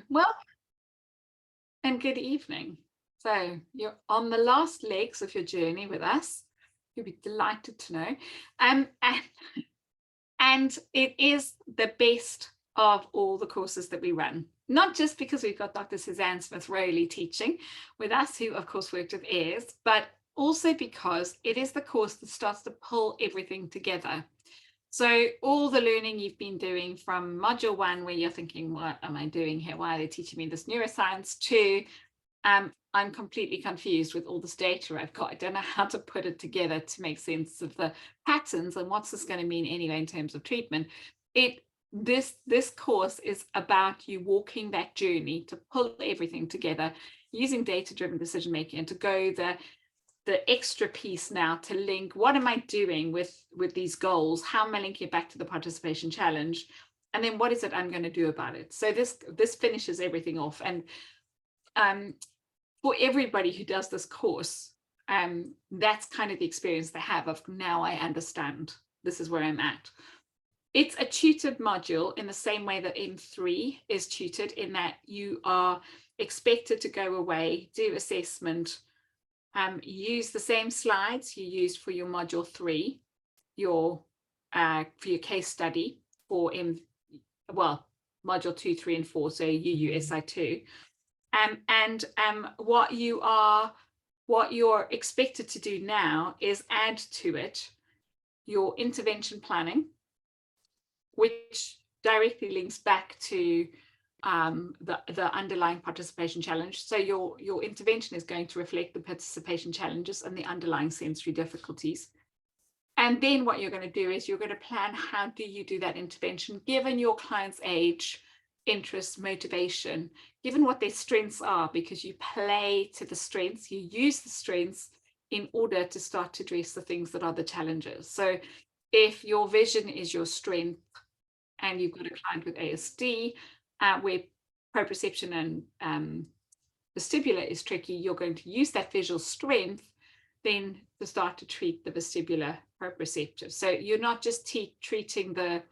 Well, and good evening. So you're on the last legs of your journey with us. You'll be delighted to know. Um, and, and it is the best of all the courses that we run. Not just because we've got Dr. Suzanne Smith-Rowley teaching with us, who of course worked with AIRS, but also because it is the course that starts to pull everything together. So all the learning you've been doing from module 1, where you're thinking, what am I doing here? Why are they teaching me this neuroscience? To I'm completely confused with all this data I've got. I don't know how to put it together to make sense of the patterns and what's this going to mean anyway in terms of treatment. This course is about you walking that journey to pull everything together using data-driven decision making and to go the extra piece now to link what am I doing with these goals, how am I linking it back to the participation challenge, and then what is it I'm going to do about it. So this finishes everything off. And for everybody who does this course, that's kind of the experience they have of, now I understand, this is where I'm at. It's a tutored module in the same way that M3 is tutored, in that you are expected to go away, do assessment, use the same slides you used for your module 3, for your case study for module 2, 3, and 4, so UUSI3. And what you're expected to do now is add to it your intervention planning, which directly links back to the underlying participation challenge. So your intervention is going to reflect the participation challenges and the underlying sensory difficulties. And then what you're going to do is you're going to plan, how do you do that intervention given your client's age, interest, motivation, given what their strengths are, because you play to the strengths, you use the strengths in order to start to address the things that are the challenges. So if your vision is your strength and you've got a client with ASD, where proprioception and vestibular is tricky, you're going to use that visual strength then to start to treat the vestibular proprioceptive. So you're not just treating the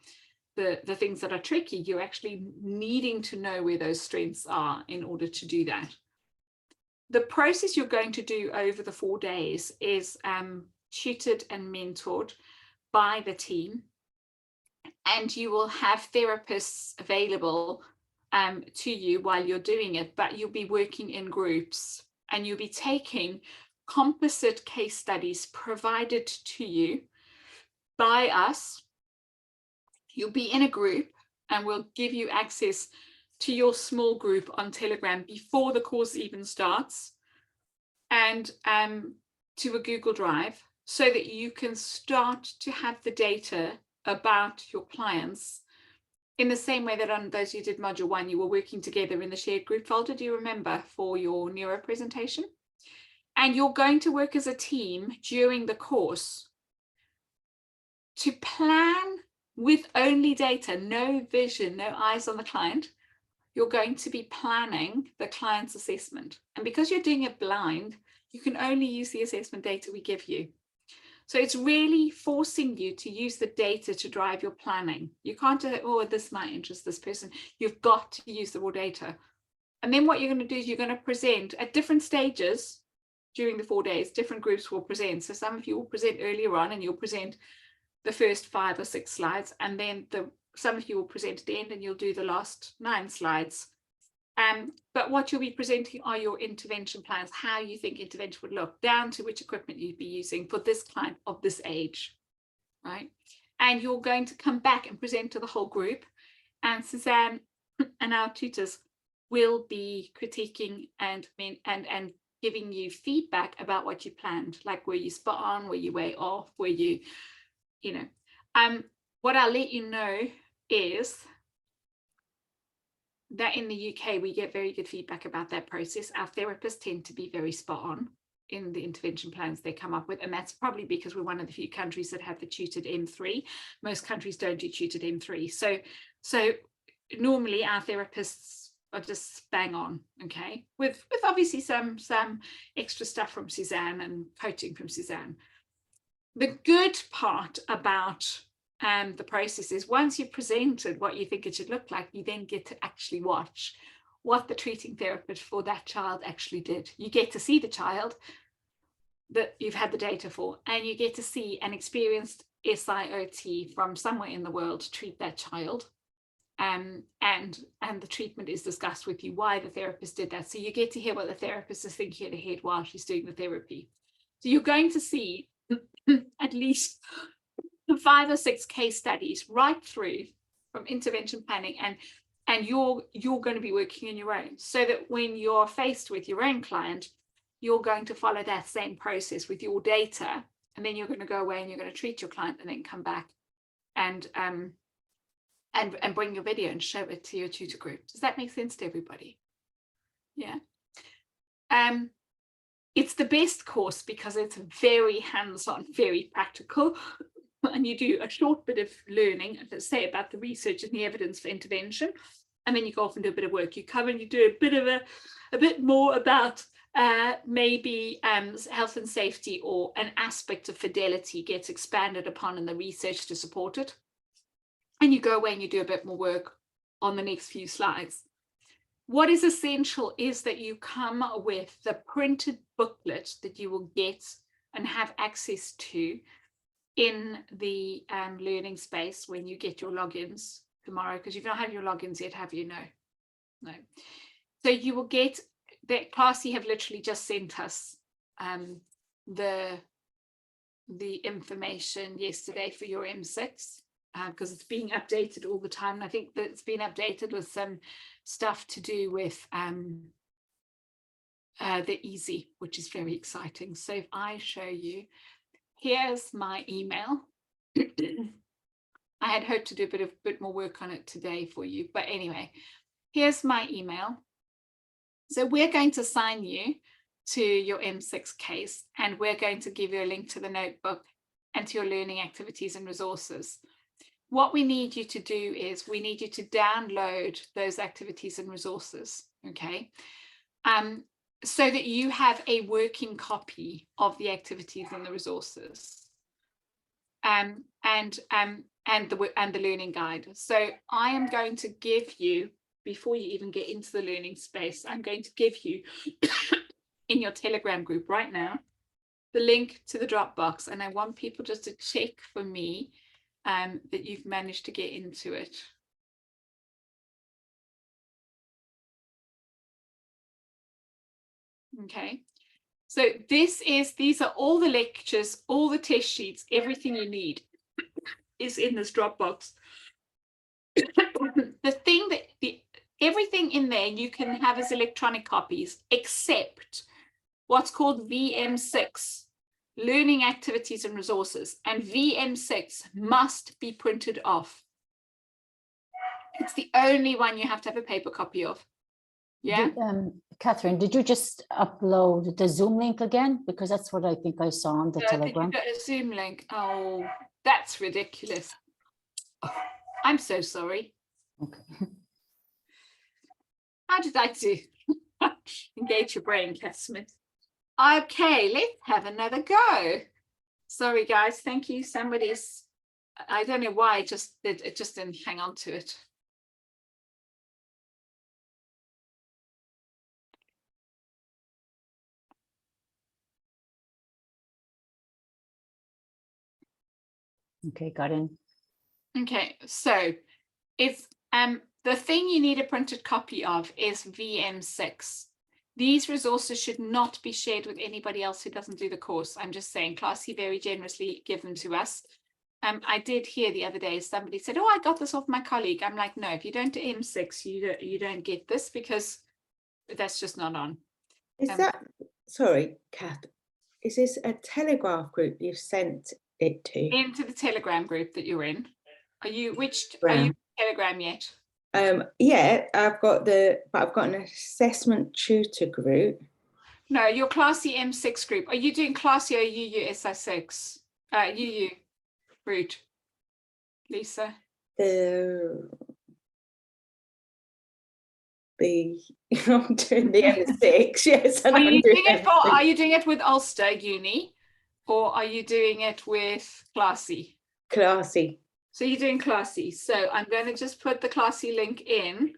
things that are tricky, you're actually needing to know where those strengths are in order to do that. The process you're going to do over the 4 days is tutored and mentored by the team, and you will have therapists available to you while you're doing it, but you'll be working in groups and you'll be taking composite case studies provided to you by us. You'll be in a group and we'll give you access to your small group on Telegram before the course even starts, and to a Google Drive, so that you can start to have the data about your clients in the same way that on those who did module 1, you were working together in the shared group folder, do you remember, for your neuro presentation? And you're going to work as a team during the course to plan with only data, no vision, no eyes on the client. You're going to be planning the client's assessment. And because you're doing it blind, you can only use the assessment data we give you. So it's really forcing you to use the data to drive your planning. You can't do, oh, this might interest this person. You've got to use the raw data. And then what you're going to do is you're going to present at different stages during the 4 days. Different groups will present. So some of you will present earlier on and you'll present the first 5 or 6 slides. And then some of you will present at the end and you'll do the last 9 slides. But what you'll be presenting are your intervention plans, how you think intervention would look, down to which equipment you'd be using for this client of this age, right? And you're going to come back and present to the whole group, and Suzanne and our tutors will be critiquing and giving you feedback about what you planned, like were you spot on, were you way off, were you, what I'll let you know is that in the UK, we get very good feedback about that process. Our therapists tend to be very spot on in the intervention plans they come up with. And that's probably because we're one of the few countries that have the tutored M3. Most countries don't do tutored M3. So normally our therapists are just bang on, okay? With obviously some extra stuff from Suzanne and coaching from Suzanne. The good part about the process is once you've presented what you think it should look like, you then get to actually watch what the treating therapist for that child actually did. You get to see the child that you've had the data for, and you get to see an experienced SIOT from somewhere in the world treat that child. And the treatment is discussed with you, why the therapist did that. So you get to hear what the therapist is thinking in her head while she's doing the therapy. So you're going to see at least 5 or 6 case studies right through from intervention planning, and you're going to be working on your own, so that when you're faced with your own client, you're going to follow that same process with your data, and then you're going to go away and you're going to treat your client and then come back and bring your video and show it to your tutor group. Does that make sense to everybody? Yeah. It's the best course because it's very hands-on, very practical, and you do a short bit of learning, let's say, about the research and the evidence for intervention, and then you go off and do a bit of work. You come and you do a bit more about maybe health and safety, or an aspect of fidelity gets expanded upon in the research to support it. And you go away and you do a bit more work on the next few slides. What is essential is that you come with the printed booklet that you will get and have access to in the learning space when you get your logins tomorrow, because you don't have your logins yet, have you? No. So you will get that. Classy have literally just sent us the information yesterday for your M6. Because it's being updated all the time. And I think that it's been updated with some stuff to do with the ASI, which is very exciting. So if I show you, here's my email. I had hoped to do a bit more work on it today for you. But anyway, here's my email. So we're going to assign you to your M6 case, and we're going to give you a link to the notebook and to your learning activities and resources. What we need you to do is we need you to download those activities and resources, okay? So that you have a working copy of the activities and the resources, and the learning guide. So I am going to give you, before you even get into the learning space, I'm going to give you in your Telegram group right now the link to the Dropbox, and I want people just to check for me that you've managed to get into it. Okay, so these are all the lectures, all the test sheets, everything you need is in this Dropbox. Everything in there you can have as electronic copies, except what's called VM6. Learning activities and resources, and VM6 must be printed off. It's the only one you have to have a paper copy of. Yeah. Catherine, did you just upload the Zoom link again? Because that's what I think I saw on the Telegram. Did you get a Zoom link? Oh, that's ridiculous. Oh, I'm so sorry. Okay. How did I do? Engage your brain, Kat Smith. Okay, let's have another go. Sorry, guys. Thank you. Somebody's, I don't know why it just didn't hang on to it. Okay, got in. Okay, so it's the thing you need a printed copy of is VM6. These resources should not be shared with anybody else who doesn't do the course. I'm just saying, Classy very generously give them to us. I did hear the other day somebody said, oh, I got this off my colleague. I'm like, no, if you don't do M6, you don't get this, because that's just not on. Is that, sorry, Kath, is this a Telegraph group you've sent it to? Into the Telegram group that you're in. Are you in Telegram yet? Yeah, I've got an assessment tutor group. No, your Classy M6 group. Are you doing Classy or UUSI6? UU route, Lisa. I'm doing the M6, yes. And are you doing it with Ulster Uni, or are you doing it with Classy? Classy. So you're doing Classy. So I'm going to just put the Classy link in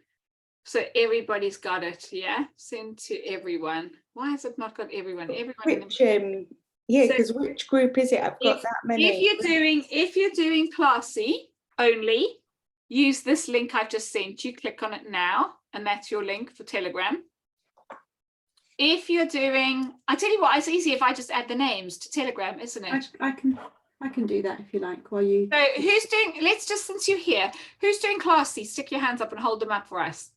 So everybody's got it, yeah? Send to everyone. Why has it not got everyone? Everyone in Which, the yeah, So because which group is it? I've got that many. if you're doing classy only, use this link I've just sent you. Click on it now, and that's your link for Telegram. If you're doing, I tell you what, it's easy if I just add the names to Telegram, isn't it? I can do that if you like, while you. So who's doing, let's just, since you're here, who's doing classy? Stick your hands up and hold them up for us.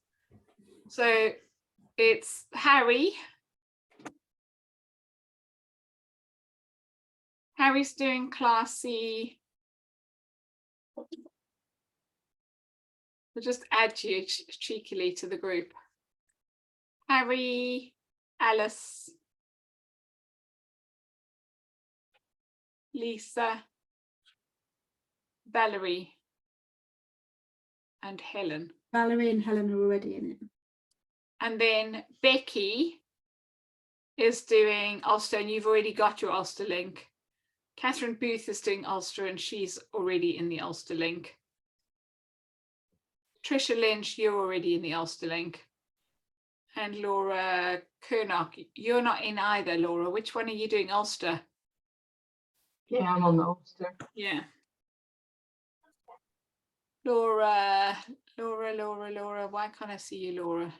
So it's Harry. Harry's doing classy. We'll just add you cheekily to the group. Harry, Alice, Lisa, Valerie, and Helen. Valerie and Helen are already in it. And then Becky is doing Ulster, and you've already got your Ulster link. Catherine Booth is doing Ulster, and she's already in the Ulster link. Trisha Lynch, you're already in the Ulster link. And Laura Kernock, you're not in either, Laura. Which one are you doing, Ulster? Yeah, I'm on the Ulster. Yeah. Laura, why can't I see you, Laura?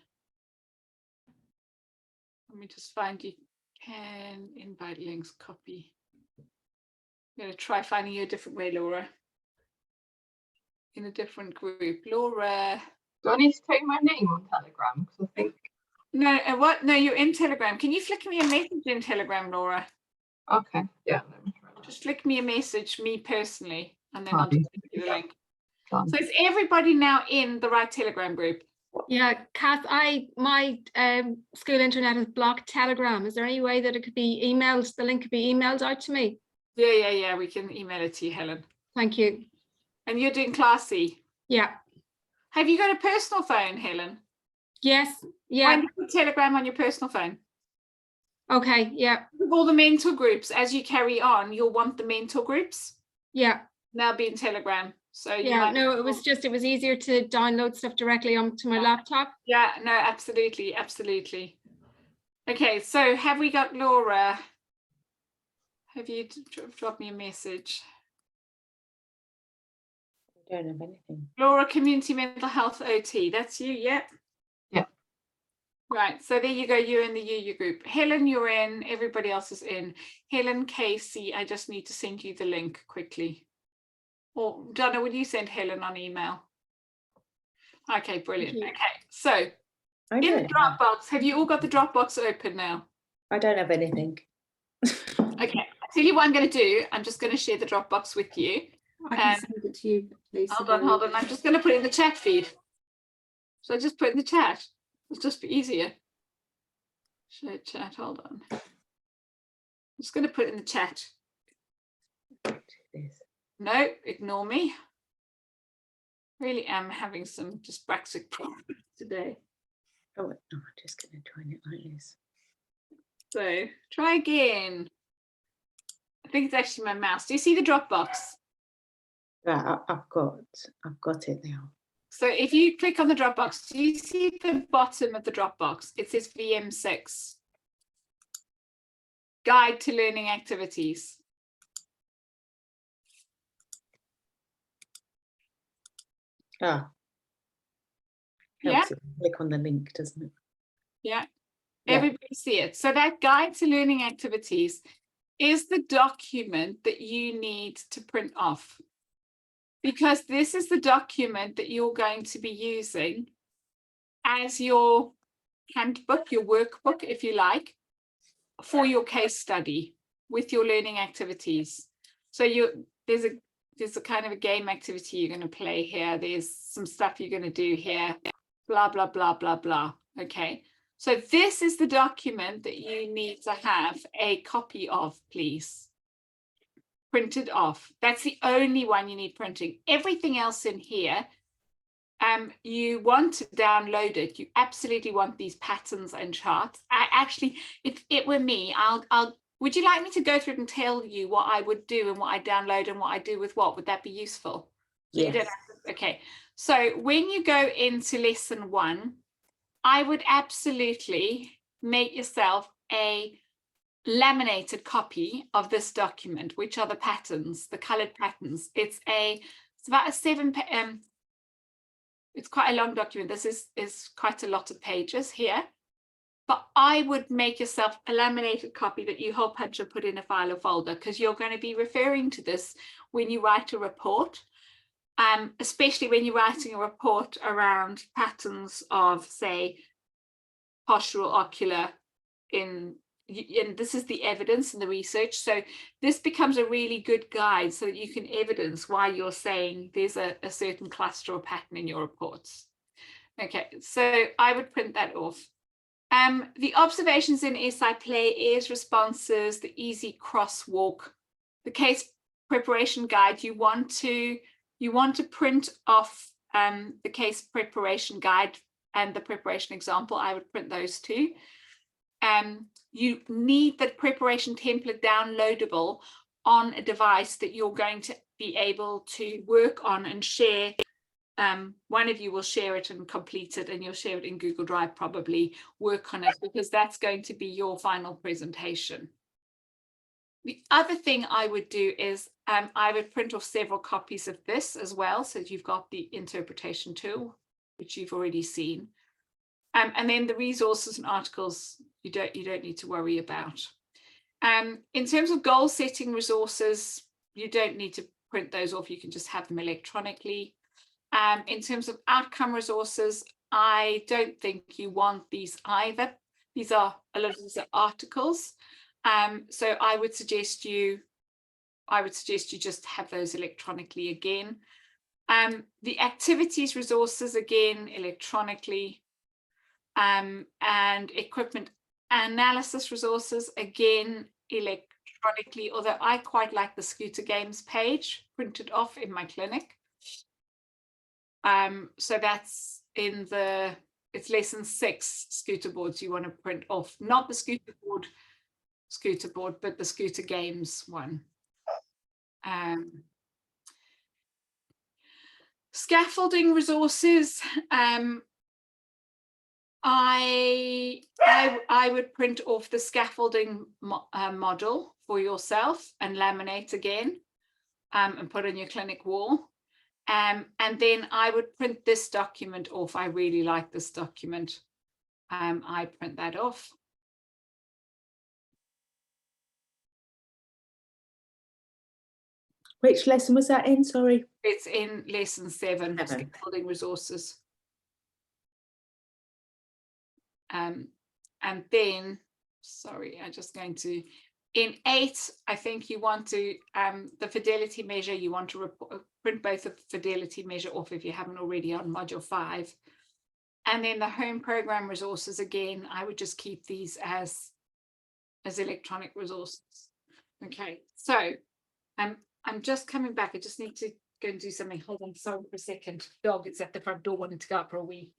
Let me just find you. Can invite links, copy. I'm going to try finding you a different way, Laura. In a different group. Laura. Do I need to take my name on Telegram? Because I think. No, what? No, you're in Telegram. Can you flick me a message in Telegram, Laura? Okay, yeah. Let me try. Just flick me a message, me personally, and then I'll just give you the link. Done. So is everybody now in the right Telegram group? Yeah, Kath, my school internet has blocked Telegram. Is there any way that it could be emailed? The link could be emailed out to me. Yeah. We can email it to you, Helen. Thank you. And you're doing classy. Yeah. Have you got a personal phone, Helen? Yes. Why Yeah. don't you put Telegram on your personal phone? Okay. Yeah. With all the mentor groups, as you carry on, you'll want the mentor groups. Yeah. Now be in Telegram. So you Yeah. might, No, it was easier to download stuff directly onto my laptop. yeah, no, absolutely. Okay, so have we got Laura? Have you dropped me a message? I don't have anything. Laura, Community Mental Health OT, that's you, yeah? Yeah. Right, so there you go, you're in the UU group. Helen, you're in, everybody else is in. Helen, Casey, I just need to send you the link quickly. Or Donna, will you send Helen on email? Okay, brilliant. Thank you. Okay, so I in the don't have, Dropbox, have you all got the Dropbox open now? I don't have anything. Okay, I'll tell you what I'm going to do. I'm just going to share the Dropbox with you. I can send it to you, please. Hold on. I'm just going to put it in the chat feed. So I just put it in the chat. It'll just be easier. Share chat, hold on. I'm just going to put it in the chat. No, ignore me. Really am having some dyspraxic problems today. Oh, no, I'm just going to join it like this. So try again. I think it's actually my mouse. Do you see the Dropbox? Yeah, I've got it now. So if you click on the Dropbox, do you see the bottom of the Dropbox? It says VM6. Guide to Learning Activities. Ah. Yeah. Helps if you click on the link, doesn't it? Yeah. Yeah. Everybody see it. So that Guide to Learning Activities is the document that you need to print off, because this is the document that you're going to be using as your handbook, your workbook, if you like, for your case study with your learning activities. So there's a kind of a game activity you're going to play here. There's some stuff you're going to do here, blah, blah, blah, blah, blah. Okay. So this is the document that you need to have a copy of, please. Printed off. That's the only one you need printing. Everything else in here, you want to download it. You absolutely want these patterns and charts. I actually, if it were me, would you like me to go through it and tell you what I would do and what I download and what I do with what? Would that be useful? So Yes. you don't have to, okay. So when you go into lesson 1, I would absolutely make yourself a laminated copy of this document, which are the patterns, the colored patterns. It's about a it's quite a long document. This is quite a lot of pages here, but I would make yourself a laminated copy that you hole punch and put in a file or folder, because you're going to be referring to this when you write a report, especially when you're writing a report around patterns of, say, postural, ocular, and this is the evidence and the research. So this becomes a really good guide so that you can evidence why you're saying there's a certain cluster or pattern in your reports. Okay, so I would print that off. The observations in ASI play, AS responses, the easy crosswalk, the case preparation guide, you want to print off the case preparation guide and the preparation example. I would print those two. You need that preparation template downloadable on a device that you're going to be able to work on and share. One of you will share it and complete it, and you'll share it in Google Drive, probably work on it, because that's going to be your final presentation. The other thing I would do is I would print off several copies of this as well, so that you've got the interpretation tool, which you've already seen. And then the resources and articles you don't need to worry about. In terms of goal setting resources, you don't need to print those off, you can just have them electronically. In terms of outcome resources, I don't think you want these either. These are a lot of these are articles. So I would suggest you just have those electronically again. The activities resources, again, electronically. And equipment analysis resources, again, electronically, although I quite like the scooter games page printed off in my clinic. So that's in it's lesson 6 scooter boards you want to print off, not the scooter board, but the scooter games one. Scaffolding resources, I would print off the scaffolding model for yourself and laminate again, and put on your clinic wall. And then I would print this document off. I really like this document. I print that off. Which lesson was that in? Sorry. It's in lesson 7, scaffolding resources. And then, sorry, I'm just going to, in 8, I think you want to, the fidelity measure, you want to print both the fidelity measure off if you haven't already on module 5. And then the home program resources, again, I would just keep these as electronic resources. Okay, so I'm just coming back. I just need to go and do something. Hold on, sorry for a second. Dog is at the front door wanting to go out for a wee.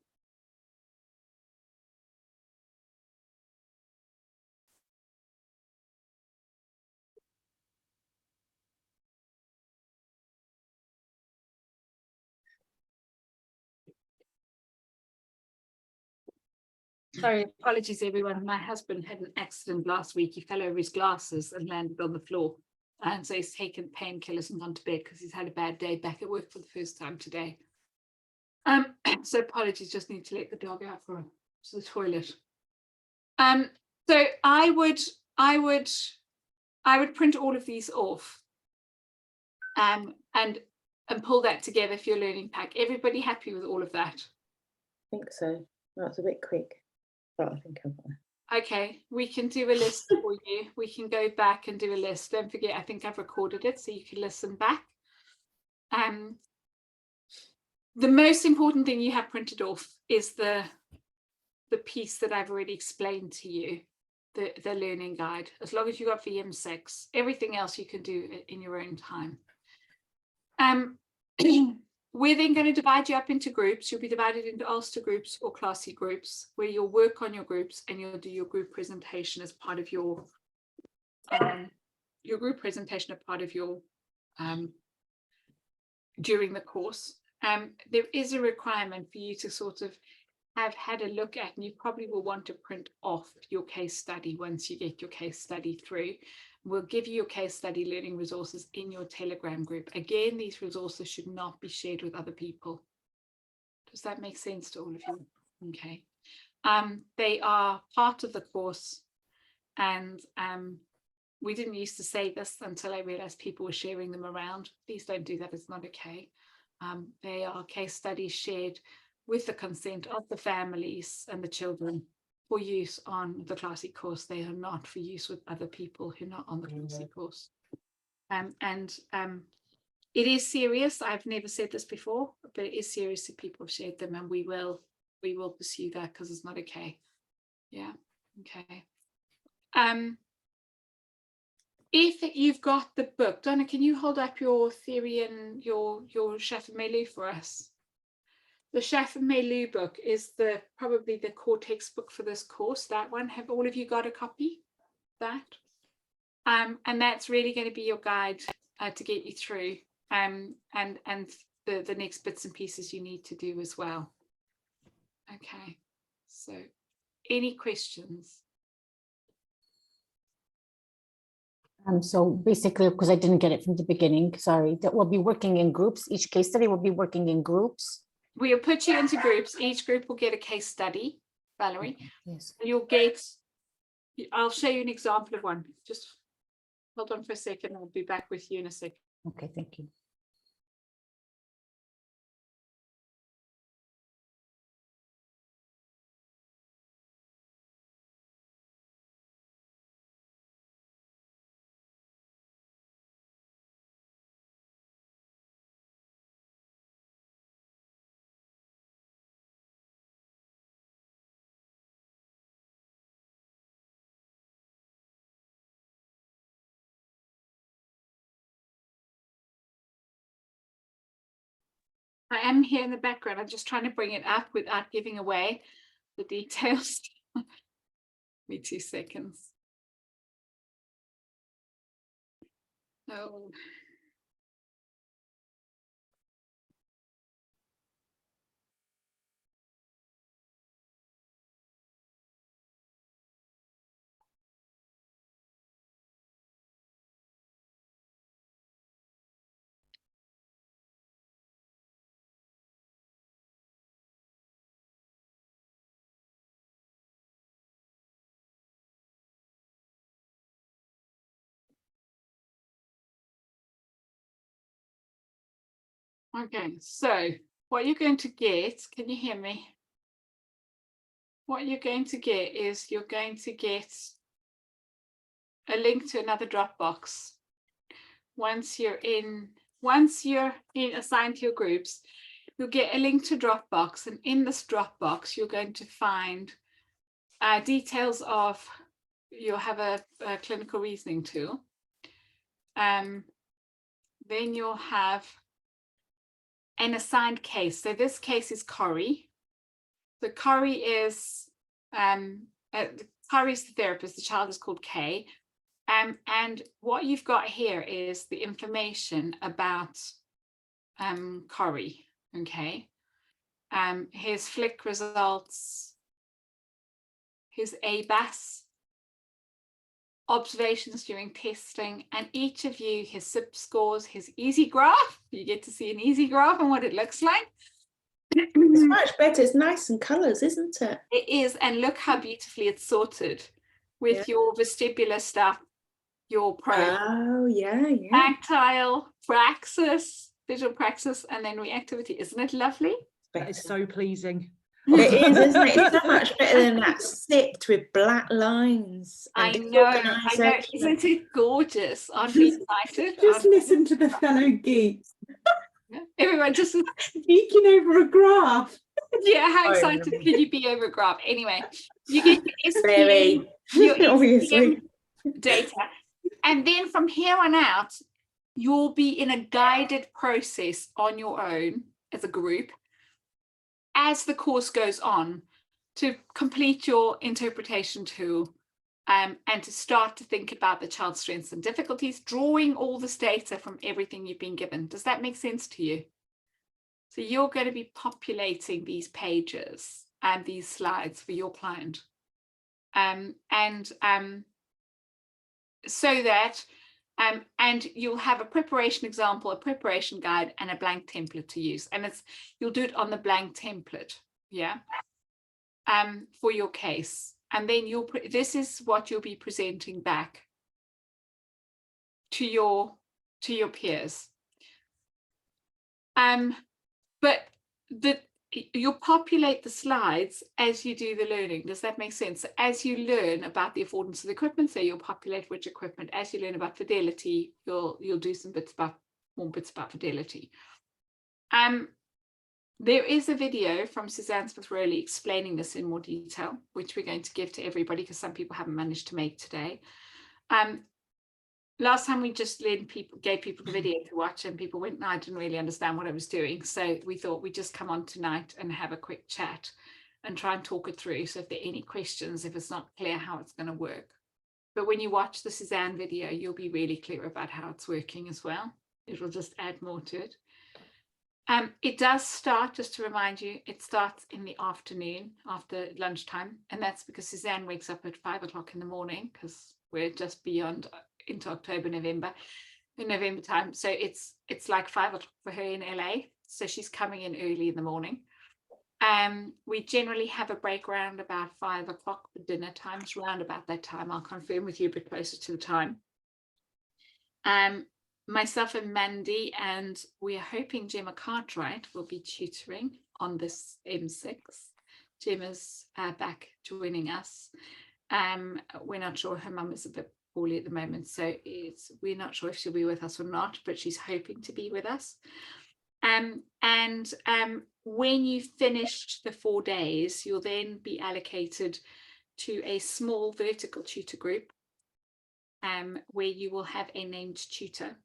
Sorry, apologies everyone. My husband had an accident last week. He fell over his glasses and landed on the floor. And so he's taken painkillers and gone to bed because he's had a bad day back at work for the first time today. So apologies, just need to let the dog out to the toilet. So I would print all of these off and pull that together for your learning pack. Everybody happy with all of that? I think so. That's a bit quick, but I think I've got it. Okay, we can do a list for you. We can go back and do a list. Don't forget, I think I've recorded it so you can listen back. The most important thing you have printed off is the piece that I've already explained to you, the learning guide. As long as you got VM6, everything else you can do in your own time. We're then going to divide you up into groups. You'll be divided into Ulster groups or Classy groups, where you'll work on your groups and you'll do your group presentation as part of your group presentation as part of your during the course. There is a requirement for you to sort of have had a look at, and you probably will want to print off your case study once you get your case study through. We'll give you your case study learning resources in your Telegram group. Again, these resources should not be shared with other people. Does that make sense to all of you? Okay. They are part of the course, and we didn't used to say this until I realized people were sharing them around. Please don't do that, it's not okay. They are case studies shared with the consent of the families and the children for use on the Classy course. They are not for use with other people who are not on the Classy course. It is serious. I've never said this before, but it is serious if people have shared them, and we will pursue that because it's not okay. Yeah, okay. If you've got the book, Donna, can you hold up your theory and your Shaffer-Melu for us? The Shaffer-Melu book is probably the core textbook for this course. That one, have all of you got a copy? That, and that's really going to be your guide to get you through, and the next bits and pieces you need to do as well. Okay, so any questions? So basically, because I didn't get it from the beginning, sorry, that we'll be working in groups. Each case study will be working in groups. We'll put you into groups. Each group will get a case study, Valerie. Yes. You'll get, I'll show you an example of one. Just hold on for a second. I'll be back with you in a second. Okay, thank you. I am here in the background. I'm just trying to bring it up without giving away the details. Give me 2 seconds. Oh. Okay, so what you're going to get, can you hear me? What you're going to get is you're going to get a link to another Dropbox. Once you're assigned to your groups, you'll get a link to Dropbox, and in this Dropbox, you're going to find details of, you'll have a clinical reasoning tool. Then you'll have an assigned case. So this case is Corrie. So Corrie is Corrie's the therapist. The child is called Kay. And what you've got here is the information about Corrie. Okay. His flick results, his ABAS, observations during testing, and each of you, his SIP scores, his easy graph. You get to see an easy graph and what it looks like. It's much better. It's nice in colours, isn't it? It is, and look how beautifully it's sorted with your vestibular stuff, your Oh, yeah, yeah. tactile, praxis, visual praxis, and then reactivity. Isn't it lovely? That is so pleasing. It is, isn't it? It's so much better than that sipped with black lines. I know. Isn't it gorgeous? Aren't we excited? Just listen to the fellow geeks Everyone just speaking over a graph. Yeah, how excited can you be over a graph? Anyway, you get your Very, SPM data, and then from here on out, you'll be in a guided process on your own as a group as the course goes on to complete your interpretation tool, and to start to think about the child's strengths and difficulties, drawing all this data from everything you've been given. Does that make sense to you? So you're going to be populating these pages these slides for your client. So that and you'll have a preparation example, a preparation guide, and a blank template to use. And you'll do it on the blank template, yeah, for your case. And then this is what you'll be presenting back to your peers. But you'll populate the slides as you do the learning. Does that make sense? So as you learn about the affordance of the equipment, so you'll populate which equipment. As you learn about fidelity, you'll do some more bits about fidelity. There is a video from Suzanne Smith-Rowley explaining this in more detail, which we're going to give to everybody because some people haven't managed to make today. Last time we just gave people the video to watch, and people went, no, I didn't really understand what I was doing. So we thought we'd just come on tonight and have a quick chat and try and talk it through. So if there are any questions, if it's not clear how it's going to work. But when you watch the Suzanne video, you'll be really clear about how it's working as well. It will just add more to it. It does start, just to remind you, it starts in the afternoon after lunchtime. And that's because Suzanne wakes up at 5 o'clock in the morning because we're just beyond into October, November time. So it's like 5 o'clock for her in LA. So she's coming in early in the morning. We generally have a break around about 5 o'clock for dinner times, around about that time. I'll confirm with you a bit closer to the time. Myself and Mandy, and we are hoping Gemma Cartwright will be tutoring on this M6. Gemma's back joining us. We're not sure, her mum is a bit poorly at the moment, so we're not sure if she'll be with us or not, but she's hoping to be with us. When you finish the 4 days, you'll then be allocated to a small vertical tutor group where you will have a named tutor,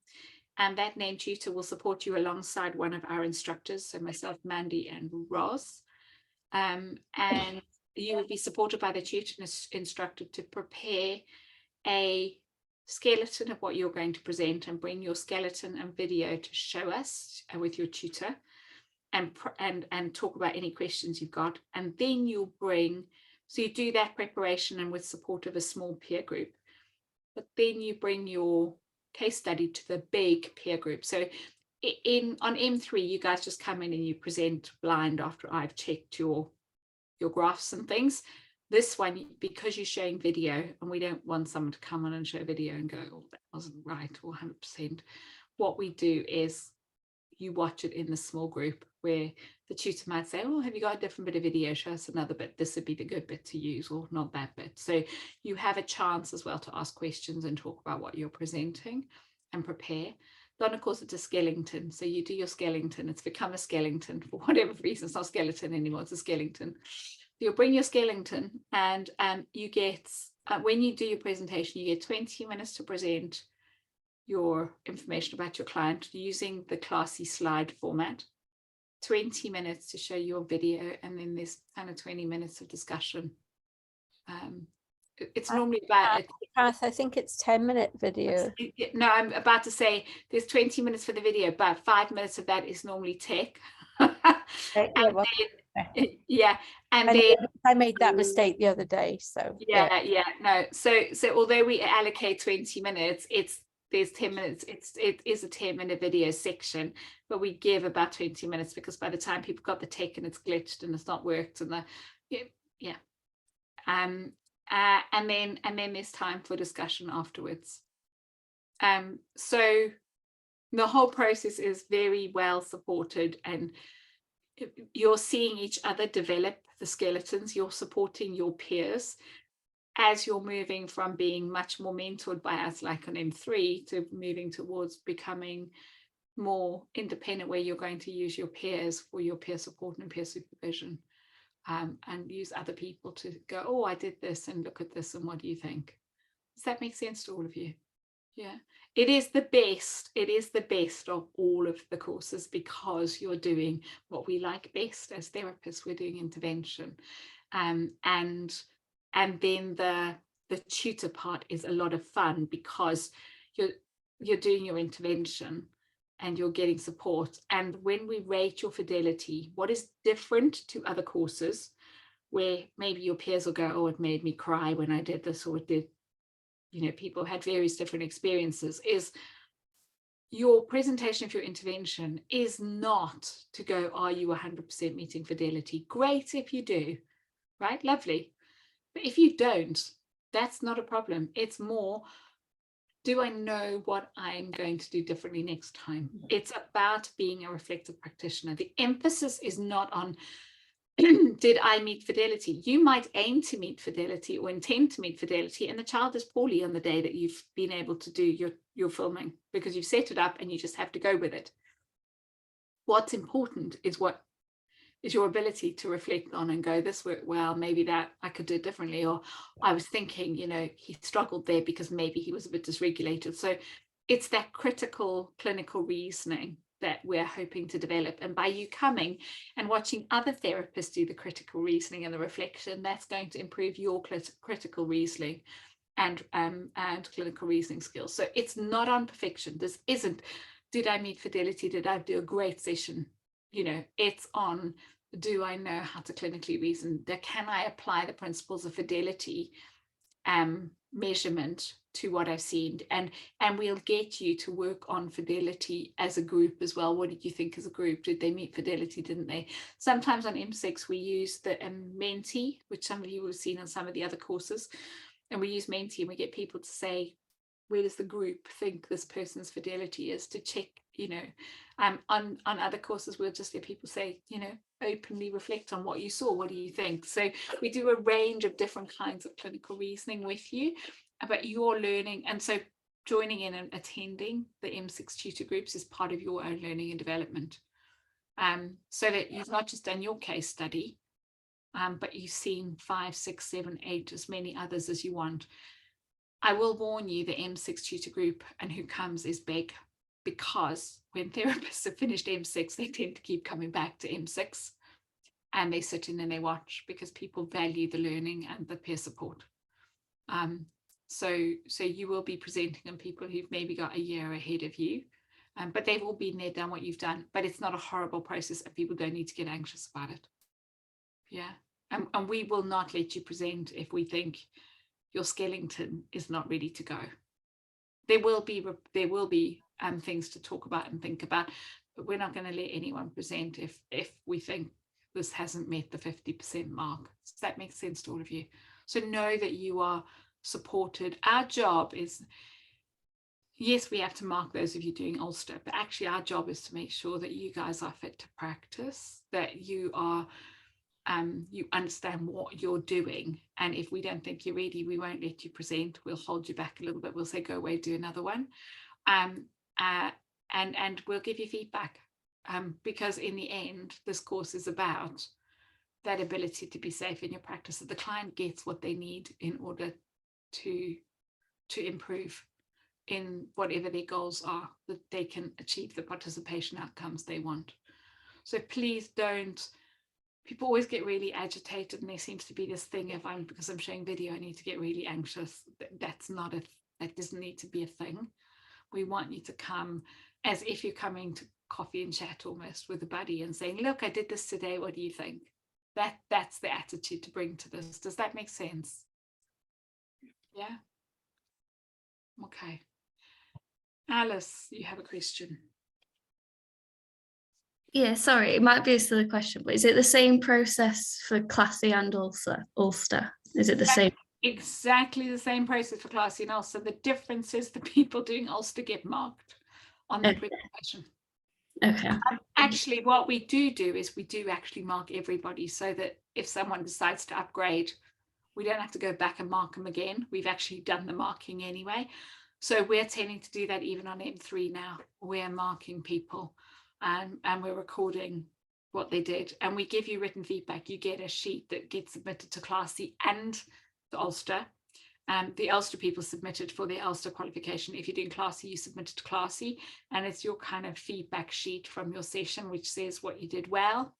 and that named tutor will support you alongside one of our instructors, so myself, Mandy, and Roz, and you will be supported by the tutor and instructor to prepare a skeleton of what you're going to present, and bring your skeleton and video to show us with your tutor, and talk about any questions you've got. And then you'll so you do that preparation and with support of a small peer group, but then you bring your case study to the big peer group. So on M3, you guys just come in and you present blind after I've checked your graphs and things. This one, because you're showing video, and we don't want someone to come on and show video and go, oh, that wasn't right, or 100%. What we do is you watch it in the small group where the tutor might say, oh, have you got a different bit of video? Show us another bit. This would be the good bit to use, or not that bit. So you have a chance as well to ask questions and talk about what you're presenting and prepare. Donna calls it a skeleton. So you do your skeleton. It's become a skeleton for whatever reason. It's not skeleton anymore. It's a skeleton. You'll bring your skeleton, and you get, when you do your presentation, you get 20 minutes to present your information about your client using the classy slide format, 20 minutes to show your video, and then there's kind of 20 minutes of discussion. It's normally about Kath, I think it's 10-minute video. No, I'm about to say there's 20 minutes for the video, but 5 minutes of that is normally tech. And then I made that mistake the other day, so no, so although we allocate 20 minutes, there's 10 minutes, it is a 10-minute video section, but we give about 20 minutes because by the time people got the tech and it's glitched and it's not worked, and and then there's time for discussion afterwards. So the whole process is very well supported, and you're seeing each other develop the skeletons. You're supporting your peers as you're moving from being much more mentored by us, like on M3, to moving towards becoming more independent, where you're going to use your peers for your peer support and peer supervision, and use other people to go, oh, I did this, and look at this, and what do you think? Does that make sense to all of you? Yeah, it is the best. It is the best of all of the courses, because you're doing what we like best as therapists. We're doing intervention, and then the tutor part is a lot of fun, because you're doing your intervention and you're getting support. And when we rate your fidelity, what is different to other courses, where maybe your peers will go, oh, it made me cry when I did this, or it did, you know, people had various different experiences, is your presentation of your intervention is not to go, are you 100% meeting fidelity? Great if you do, right? Lovely. But if you don't, that's not a problem. It's more, do I know what I'm going to do differently next time? It's about being a reflective practitioner. The emphasis is not on, did I meet fidelity? You might aim to meet fidelity or intend to meet fidelity, and the child is poorly on the day that you've been able to do your filming, because you've set it up and you just have to go with it. What's important is what is your ability to reflect on and go, this worked well, maybe that I could do it differently, or I was thinking, you know, he struggled there because maybe he was a bit dysregulated. So it's that critical clinical reasoning that we're hoping to develop. And by you coming and watching other therapists do the critical reasoning and the reflection, that's going to improve your critical reasoning and clinical reasoning skills. So it's not on perfection. This isn't, did I meet fidelity? Did I do a great session? You know, it's on, do I know how to clinically reason? Can I apply the principles of fidelity measurement to what I've seen? And we'll get you to work on fidelity as a group as well. What did you think as a group? Did they meet fidelity? Didn't they? Sometimes on M6 we use the Menti, which some of you will have seen on some of the other courses, and we use Menti and we get people to say, where does the group think this person's fidelity is, to check, you know. On other courses we'll just get people say, you know, openly reflect on what you saw, what do you think? So we do a range of different kinds of clinical reasoning with you about your learning. And so joining in and attending the M6 tutor groups is part of your own learning and development, so that you've not just done your case study, but you've seen 5, 6, 7, 8, as many others as you want. I will warn you, the M6 tutor group and who comes is big, because when therapists have finished M6, they tend to keep coming back to M6, and they sit in and they watch, because people value the learning and the peer support. So you will be presenting on people who've maybe got a year ahead of you, but they've all been there, done what you've done. But it's not a horrible process, and people don't need to get anxious about it. Yeah, and we will not let you present if we think your skeleton is not ready to go. There will be things to talk about and think about, but we're not going to let anyone present if we think this hasn't met the 50% mark. Does that make sense to all of you? So know that you are supported. Our job is, yes, we have to mark those of you doing Ulster, but actually our job is to make sure that you guys are fit to practice, that you are you understand what you're doing. And if we don't think you're ready, we won't let you present. We'll hold you back a little bit. We'll say, go away, do another one. And we'll give you feedback, because in the end, this course is about that ability to be safe in your practice, that the client gets what they need in order to improve in whatever their goals are, that they can achieve the participation outcomes they want. So please don't. People always get really agitated, and there seems to be this thing, because I'm showing video, I need to get really anxious. That doesn't need to be a thing. We want you to come as if you're coming to coffee and chat almost with a buddy and saying, look, I did this today, what do you think? That's the attitude to bring to this. Does that make sense? Yeah. Okay. Alice, you have a question. Yeah, sorry, it might be a silly question, but is it the same process for Classy and Ulster? Is it the same? Exactly the same process for Classy and Ulster. The difference is the people doing Ulster get marked on the presentation. Okay. Actually, what we do is we do actually mark everybody, so that if someone decides to upgrade, we don't have to go back and mark them again. We've actually done the marking anyway. So we're tending to do that even on M3 now. We're marking people. And we're recording what they did, and we give you written feedback. You get a sheet that gets submitted to Classy and to Ulster. The Ulster people submitted for their Ulster qualification. If you're doing Classy, you submit it to Classy, and it's your kind of feedback sheet from your session, which says what you did well.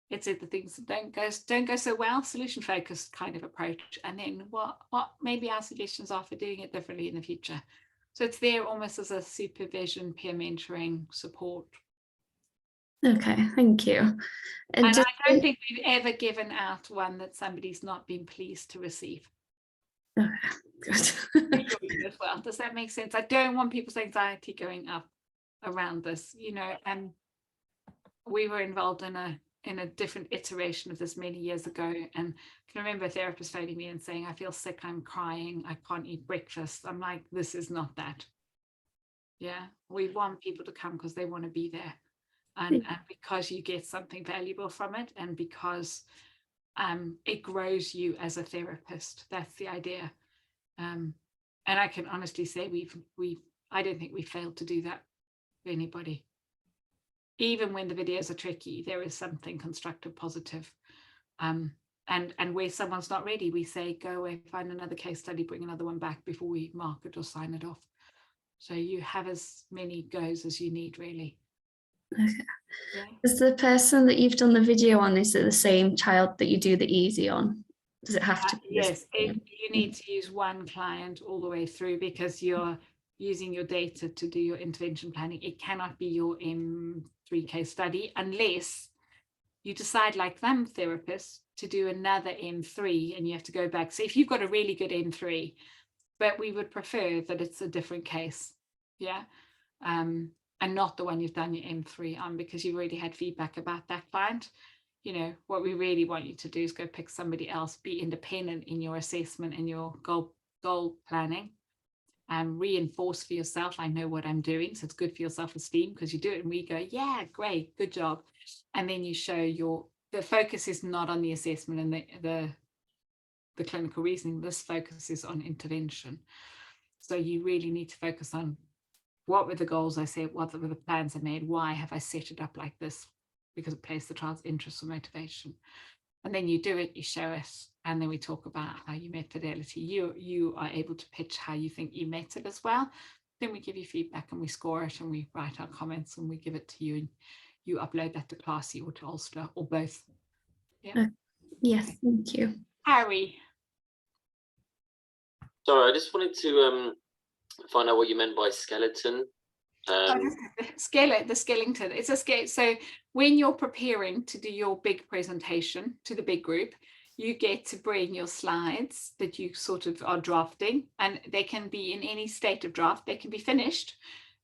It said the things that don't go so well, solution focused kind of approach, and then what maybe our suggestions are for doing it differently in the future. So it's there almost as a supervision, peer mentoring, support Okay, thank you. And And does I don't it- think we've ever given out one that somebody's not been pleased to receive. okay, good. As well. Does that make sense? I don't want people's anxiety going up around this, you know, and we were involved in a different iteration of this many years ago, and I can remember a therapist phoning me and saying, I feel sick, I'm crying, I can't eat breakfast. I'm like, this is not that. Yeah, we want people to come because they want to be there, and because you get something valuable from it, and because it grows you as a therapist. That's the idea. And I can honestly say I don't think we failed to do that for anybody. Even when the videos are tricky, there is something constructive, positive. And where someone's not ready, we say, go away, find another case study, bring another one back before we mark it or sign it off. So you have as many goes as you need, really. Okay. Yeah. Is the person that you've done the video on, is it the same child that you do the easy on? Does it have to be? Yes, you need to use one client all the way through because you're using your data to do your intervention planning. It cannot be your M3 case study unless you decide, like them therapists, to do another M3 and you have to go back. So if you've got a really good M3, but we would prefer that it's a different case, yeah, and not the one you've done your M3 on, because you've already had feedback about that client. You know, what we really want you to do is go pick somebody else, be independent in your assessment and your goal planning, and reinforce for yourself, I know what I'm doing. So it's good for your self-esteem because you do it and we go, yeah, great, good job. And then you show the focus is not on the assessment and the clinical reasoning. This focuses on intervention. So you really need to focus on what were the goals I set, what were the plans I made, why have I set it up like this? Because it plays the child's interest or motivation. And then you do it, you show it, and then we talk about how you met fidelity. You are able to pitch how you think you met it as well. Then we give you feedback and we score it and we write our comments and we give it to you, and you upload that to Classy or to Ulster or both. Yeah. Yes, thank you. Harry. Sorry, I just wanted to find out what you meant by skeleton. The skeleton. It's a scale. So when you're preparing to do your big presentation to the big group, you get to bring your slides that you sort of are drafting, and they can be in any state of draft. They can be finished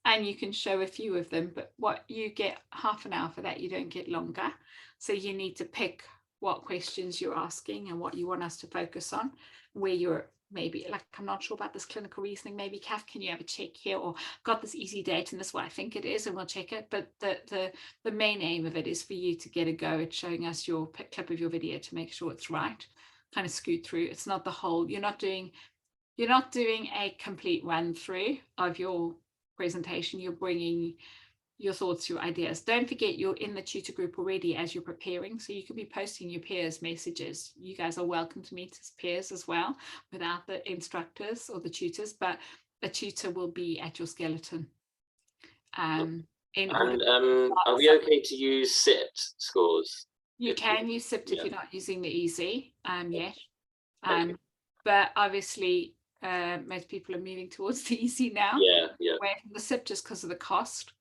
and you can show a few of them, but what you get half an hour for that, you don't get longer. So you need to pick what questions you're asking and what you want us to focus on, where you're maybe like, I'm not sure about this clinical reasoning, maybe Kath, can you have a check here, or got this easy date and this is what I think it is, and we'll check it. But the main aim of it is for you to get a go at showing us your clip of your video to make sure it's right, kind of scoot through. It's not the whole, you're not doing a complete run through of your presentation. You're bringing your thoughts, your ideas. Don't forget, you're in the tutor group already as you're preparing, so you could be posting your peers messages. You guys are welcome to meet as peers as well without the instructors or the tutors, but a tutor will be at your skeleton. Are we okay to use SIT scores? You can use SIPT if you're not using the easy yet, but obviously most people are moving towards the easy now, away from the SIPT just because of the cost.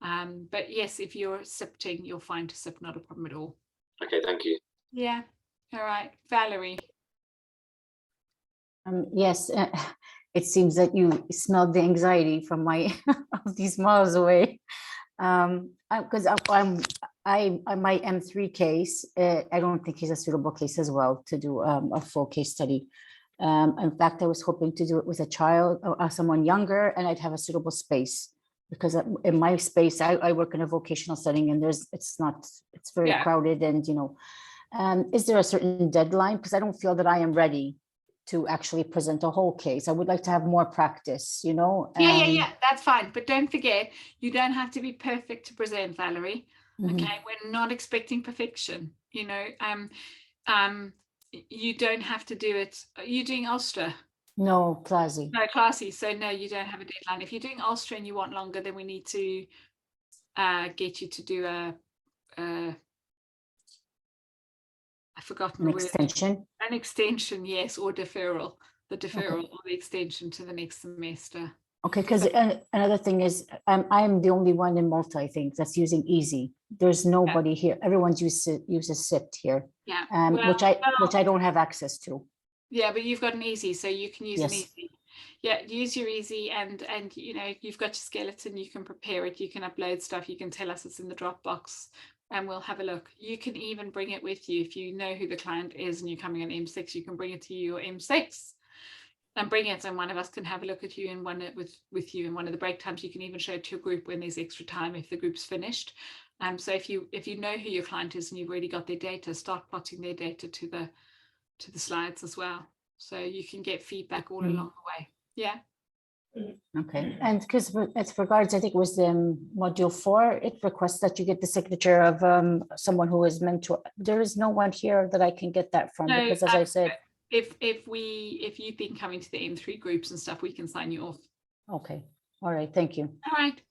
But yes, if you're SIPTing, you'll find SIP not a problem at all. Okay, thank you. Yeah. All right, Valerie. Yes, it seems that you smelled the anxiety from my these miles away. Because my M3 case, I don't think is a suitable case as well to do a full case study. In fact, I was hoping to do it with a child or someone younger, and I'd have a suitable space. Because in my space, I work in a vocational setting, and it's very crowded, and is there a certain deadline? Because I don't feel that I am ready to actually present a whole case. I would like to have more practice, Yeah, that's fine. But don't forget, you don't have to be perfect to present, Valerie. Okay, we're not expecting perfection. You don't have to do it. Are you doing Ulster? No, Classy. No, Classy. So no, you don't have a deadline. If you're doing Ulster and you want longer, then we need to get you to do I've forgotten the word. Extension. An extension, yes, or deferral. The deferral or the extension to the next semester. Okay, because another thing is, I'm the only one in Malta, I think, that's using Easy. there's nobody here. Everyone's uses SIPT here, Yeah. which I don't have access to. Yeah, but you've got an easy, so you can use an Yes. easy. Yeah, use your easy, and you know, you've got your skeleton, you can prepare it, you can upload stuff, you can tell us it's in the Dropbox and we'll have a look. You can even bring it with you if you know who the client is and you're coming on M6, you can bring it to your M6 and bring it, and one of us can have a look at you and with you in one of the break times. You can even show it to your group when there's extra time if the group's finished. So if you know who your client is and you've already got their data, start plotting their data to the slides as well, so you can get feedback all along the way. Yeah. Okay, and because as regards, I think it was the module 4, it requests that you get the signature of someone who is mentor. There is no one here that I can get that from, No, because as I said, if you've been coming to the M3 groups and stuff, we can sign you off. okay, all right, thank you. All right,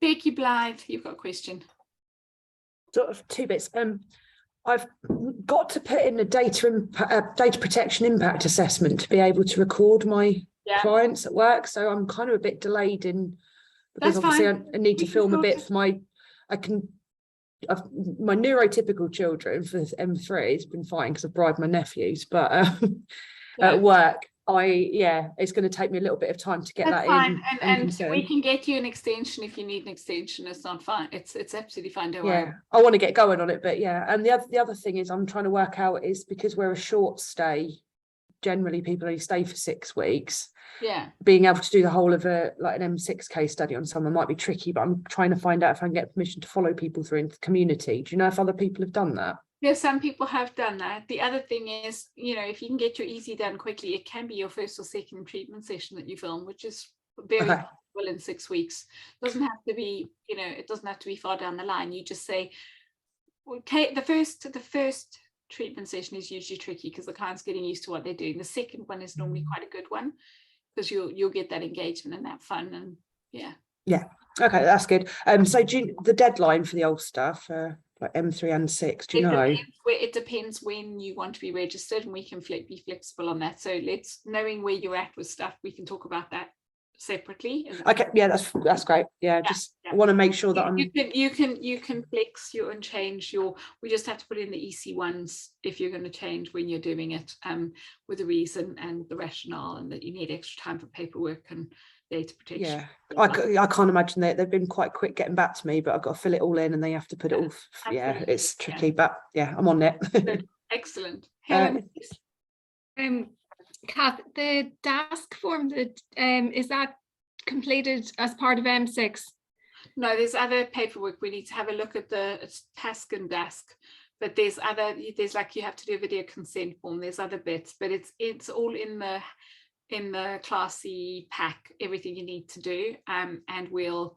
Becky Blythe, you've got a question. Sort of 2 bits. I've got to put in a data protection impact assessment to be able to record my clients at work, so I'm kind of a bit delayed in, because That's obviously fine. I need to We can film a sort bit it. for my neurotypical children for this M3 has been fine because I've bribed my nephews, but at work it's going to take me a little bit of time to get That's that fine. in. And we can get you an extension if you need an extension. It's not fine. It's absolutely fine. Don't worry. I want to get going on it, but and the other thing is I'm trying to work out is, because we're a short stay, generally people only stay for 6 weeks. Yeah. Being able to do the whole of an M6 case study on someone might be tricky, but I'm trying to find out if I can get permission to follow people through into the community. Do you know if other people have done that? Yeah, some people have done that. The other thing is, you know, if you can get your easy done quickly, it can be your first or second treatment session that you film, which is very well in 6 weeks. It doesn't have to be, you know, it doesn't have to be far down the line. You just say, okay, the first treatment session is usually tricky because the client's getting used to what they're doing. The second one is normally quite a good one, because you'll get that engagement and that fun, and okay, that's good. So the deadline for the old stuff, like M3 and 6, do you know? It depends when you want to be registered, and we can be flexible on that. So knowing where you're at with stuff, we can talk about that separately. Okay, that's great. Just want to make sure that you can flex and change we just have to put in the EC ones if you're going to change when you're doing it, with the reason and the rationale, and that you need extra time for paperwork and data protection. I can't imagine they've been quite quick getting back to me, but I've got to fill it all in and they have to put it all. Absolutely. It's tricky, but I'm on it. Good. Excellent. Helen, Kath, the task form, is that completed as part of M6? No, there's other paperwork. We need to have a look at the task and desk, but there's like, you have to do a video consent form. There's other bits, but it's all in the classy pack, everything you need to do, and we'll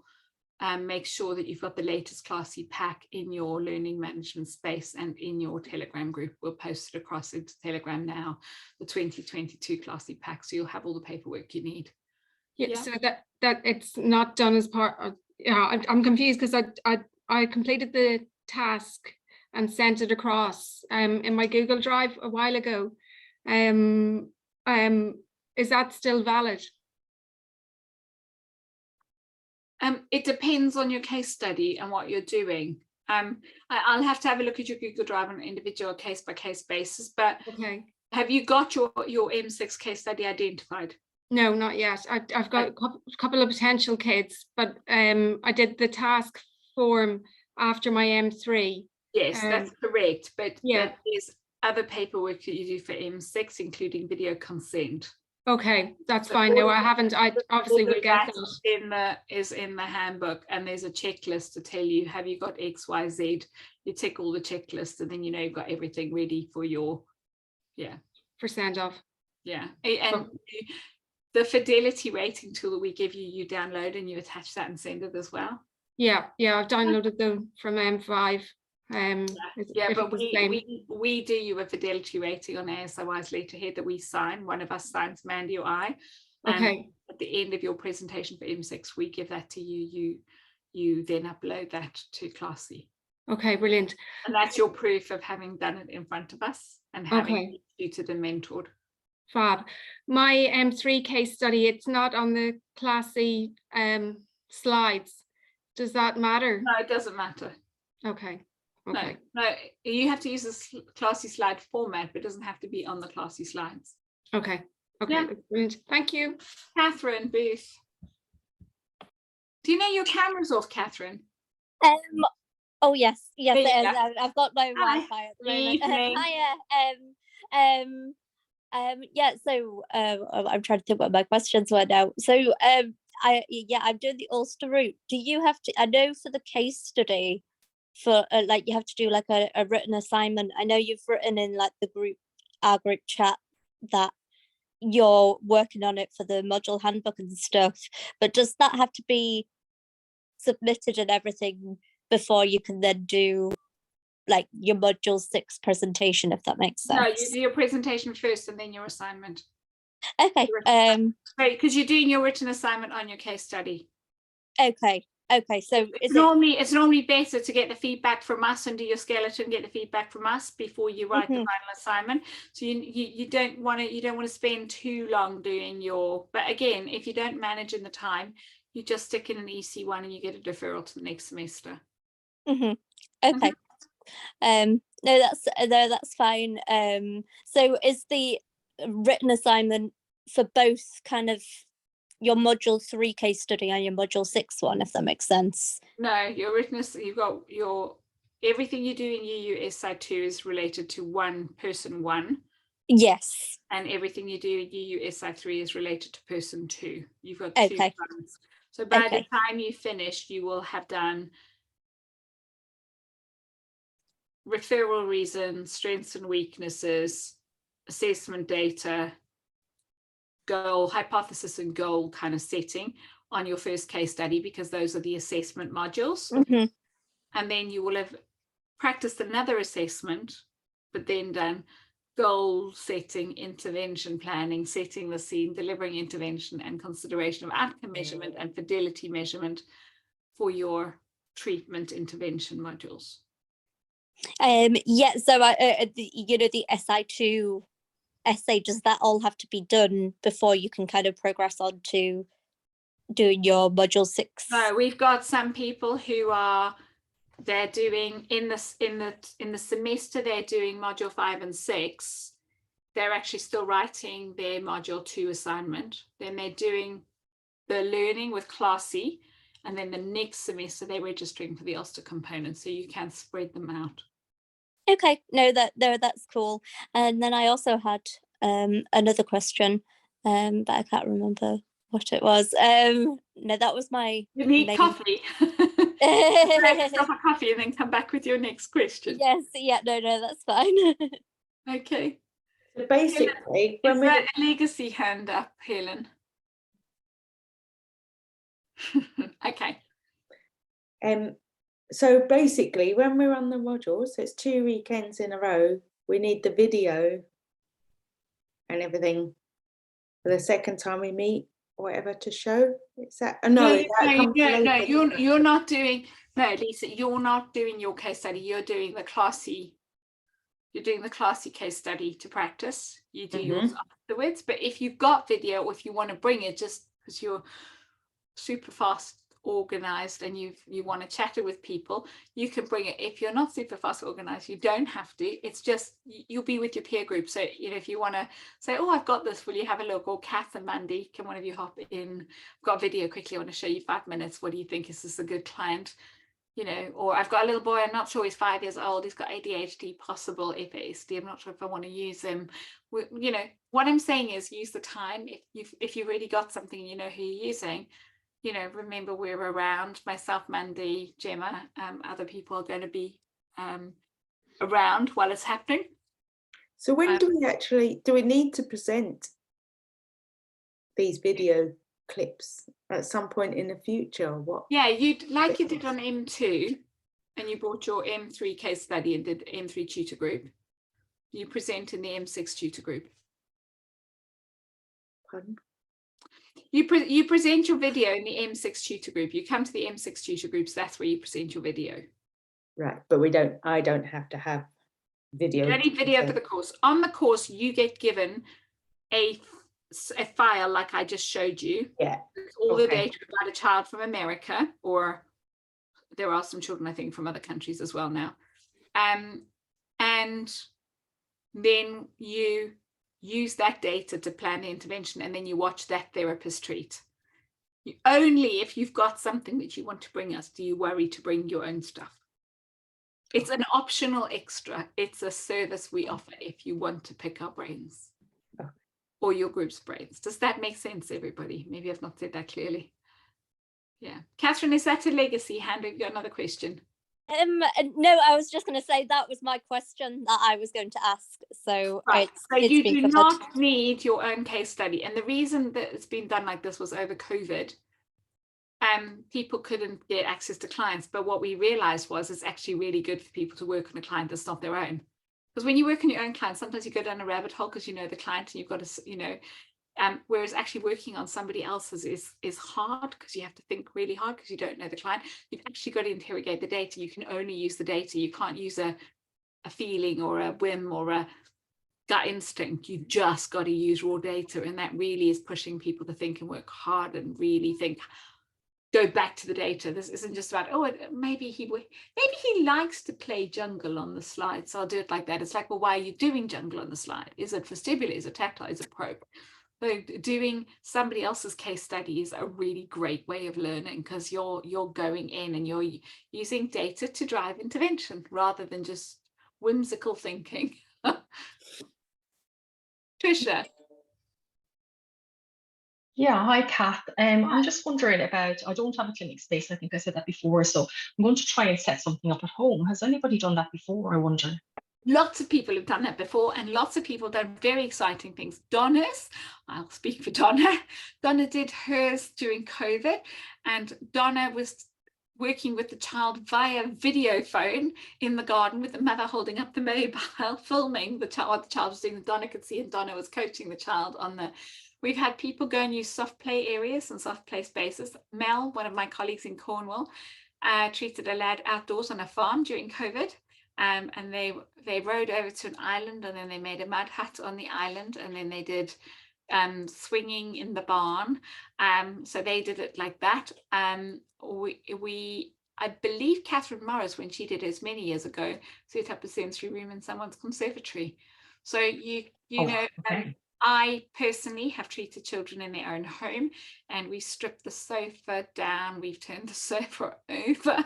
make sure that you've got the latest classy pack in your learning management space and in your Telegram group. We'll post it across into Telegram now, the 2022 classy pack, so you'll have all the paperwork you need. So that it's not done as part of, I'm confused because I completed the task and sent it across in my Google Drive a while ago. Is that still valid? It depends on your case study and what you're doing. I'll have to have a look at your Google Drive on an individual case by case basis, but have you got your M6 case study identified? No, not yet. I've got a couple of potential kids, but I did the task form after my M3. Yes, that's correct. But there's other paperwork that you do for M6, including video consent. Okay, that's fine. No, I haven't. I obviously will get that. Is in the handbook, and there's a checklist to tell you, have you got X, Y, Z? You tick all the checklists, and then you know you've got everything ready for your for send off. Yeah, and the fidelity rating tool that we give you, you download and you attach that and send it as well. Yeah, I've downloaded them from M5. But we do you a fidelity rating on ASI's letterhead that we sign. One of us signs, Mandy or I. Okay. At the end of your presentation for M6, we give that to you. You then upload that to Classy. Okay, brilliant. And that's your proof of having done it in front of us and having tutored and mentored. Fab. My M3 case study, it's not on the Classy slides. Does that matter? No, it doesn't matter. Okay. No, Okay. no, you have to use the classy slide format, but it doesn't have to be on the classy slides. Okay. Okay. Yeah. That's brilliant. Thank you. Catherine Booth. Do you know your camera's off, Catherine? Oh yes, There you go. I've got my Hi. Wi-Fi at the moment. Evening. Hiya. Yeah. So I'm trying to think what my questions were now. So I'm doing the Ulster route. Do you have to? I know for the case study, for like you have to do like a written assignment. I know you've written in like our group chat that you're working on it for the module handbook and stuff. But does that have to be submitted and everything before you can then do like your module 6 presentation, if that makes sense? No, you do your presentation first and then your assignment. Okay. Because you're doing your written assignment on your case study. Okay. So it's normally better to get the feedback from us and do your skeleton, get the feedback from us before you write the final assignment. So you don't want to spend too long doing your. But again, if you don't manage in the time, you just stick in an EC1 and you get a deferral to the next semester. Okay. No, that's fine. So is the written assignment for both kind of your module 3 case study and your module 6 one, if that makes sense? No, your written, you've got everything you do in UUSI2 is related to person 1. Yes. And everything you do in UUSI3 is related to person 2. You've got 2 plans. So by the time you finish, you will have done referral reasons, strengths and weaknesses, assessment data, goal, hypothesis and goal kind of setting on your first case study, because those are the assessment modules. And then you will have practiced another assessment, but then done goal setting, intervention planning, setting the scene, delivering intervention, and consideration of outcome measurement and fidelity measurement for your treatment intervention modules. Yeah, so the SI2 essay, does that all have to be done before you can kind of progress on to doing your module 6? No, we've got some people who they're doing in the semester, they're doing module 5 and 6. They're actually still writing their module 2 assignment. Then they're doing the learning with Classy, and then the next semester they're registering for the Ulster component, so you can spread them out. Okay, that's cool. And then I also had another question, but I can't remember what it was. No, that was my. You need coffee. Stop a coffee and then come back with your next question. Yes, yeah, no, that's fine. Okay. So basically, Helen, is that a legacy hand up, Helen? Okay. So basically, when we're on the modules, so it's 2 weekends in a row, we need the video and everything for the second time we meet, or whatever, to show. Is that no, you're not doing, no, Lisa, you're not doing your case study, you're doing the Classy. You're doing the Classy case study to practice. You do yours afterwards. But if you've got video, or if you want to bring it, just because you're super fast organized and you want to chat it with people, you can bring it. If you're not super fast organized, you don't have to. It's just you'll be with your peer group. So if you want to say, oh, I've got this, will you have a look? Or Kath and Mandy, can one of you hop in? I've got a video quickly, I want to show you 5 minutes. What do you think? Is this a good client? Or I've got a little boy, I'm not sure he's 5 years old, he's got ADHD, possible FASD, I'm not sure if I want to use him. What I'm saying is use the time. If you've really got something, you know who you're using, remember we're around, myself, Mandy, Gemma, other people are going to be around while it's happening. So when do we need to present these video clips at some point in the future, or what? Yeah, you did on M2, and you brought your M3 case study and did M3 tutor group. You present in the M6 tutor group. Pardon? You present your video in the M6 tutor group. You come to the M6 tutor groups, that's where you present your video. Right, but I don't have to have video. You don't need video for the course. On the course, you get given a file like I just showed you. Yeah. All the data about a child from America or there are some children, I think, from other countries as well now. And then you use that data to plan the intervention, and then you watch that therapist treat. Only if you've got something that you want to bring us do you worry to bring your own stuff. It's an optional extra. It's a service we offer if you want to pick our brains or your group's brains. Does that make sense, everybody? Maybe I've not said that clearly. Yeah. Catherine, is that a legacy hand? Have you got another question? No, I was just going to say that was my question that I was going to ask. So, right. So you do covered. not need your own case study. And the reason that it's been done like this was over COVID. People couldn't get access to clients. But what we realized was it's actually really good for people to work on a client that's not their own. Because when you work on your own client, sometimes you go down a rabbit hole because you know the client and you've got to, you know, whereas actually working on somebody else's is hard because you have to think really hard because you don't know the client. You've actually got to interrogate the data. You can only use the data. You can't use a feeling or a whim or a gut instinct. You've just got to use raw data. And that really is pushing people to think and work hard and really think, go back to the data. This isn't just about, oh, maybe he likes to play jungle on the slide, so I'll do it like that. It's like, well, why are you doing jungle on the slide? Is it vestibular? Is it tactile? Is it probe? So doing somebody else's case study is a really great way of learning because you're going in and you're using data to drive intervention rather than just whimsical thinking. Tricia. Yeah, hi, Kath. I'm just wondering about, I don't have a clinic space, I think I said that before, so I'm going to try and set something up at home. Has anybody done that before, I wonder? Lots of people have done that before, and lots of people done very exciting things. Donna's, I'll speak for Donna. Donna did hers during COVID, and Donna was working with the child via video phone in the garden with the mother holding up the mobile, filming the child, what the child was doing. Donna could see, and Donna was coaching the child on the. We've had people go and use soft play areas and soft play spaces. Mel, one of my colleagues in Cornwall, treated a lad outdoors on a farm during COVID. And they rode over to an island, and then they made a mud hut on the island, and then they did swinging in the barn. So they did it like that. I believe Catherine Morris, when she did it many years ago, set up a sensory room in someone's conservatory. So you know. Okay. I personally have treated children in their own home, and we stripped the sofa down. We've turned the sofa over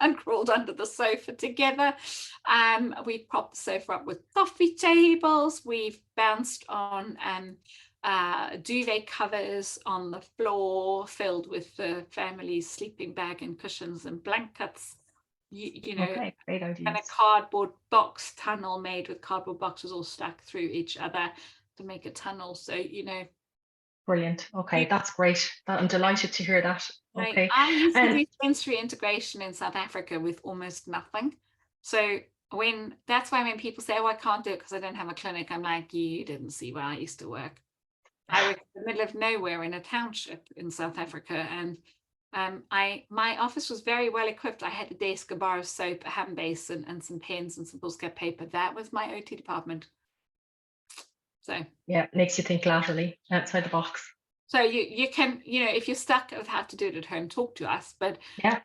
and crawled under the sofa together. We've propped the sofa up with coffee tables. We've bounced on duvet covers on the floor filled with the family's sleeping bag and cushions and blankets. You know, okay, great ideas. And a cardboard box tunnel made with cardboard boxes all stuck through each other to make a tunnel. So, you know. Brilliant. Okay, that's great. I'm delighted to hear that. Okay. I used to do sensory integration in South Africa with almost nothing. So that's why when people say, oh, I can't do it because I don't have a clinic, I'm like, you didn't see where I used to work. I worked in the middle of nowhere in a township in South Africa, and my office was very well equipped. I had a desk, a bar of soap, a hand basin, and some pens and some foolscap paper. That was my OT department. So yeah, makes you think laterally, outside the box. So you can, you know, if you're stuck with how to do it at home, talk to us. But yeah,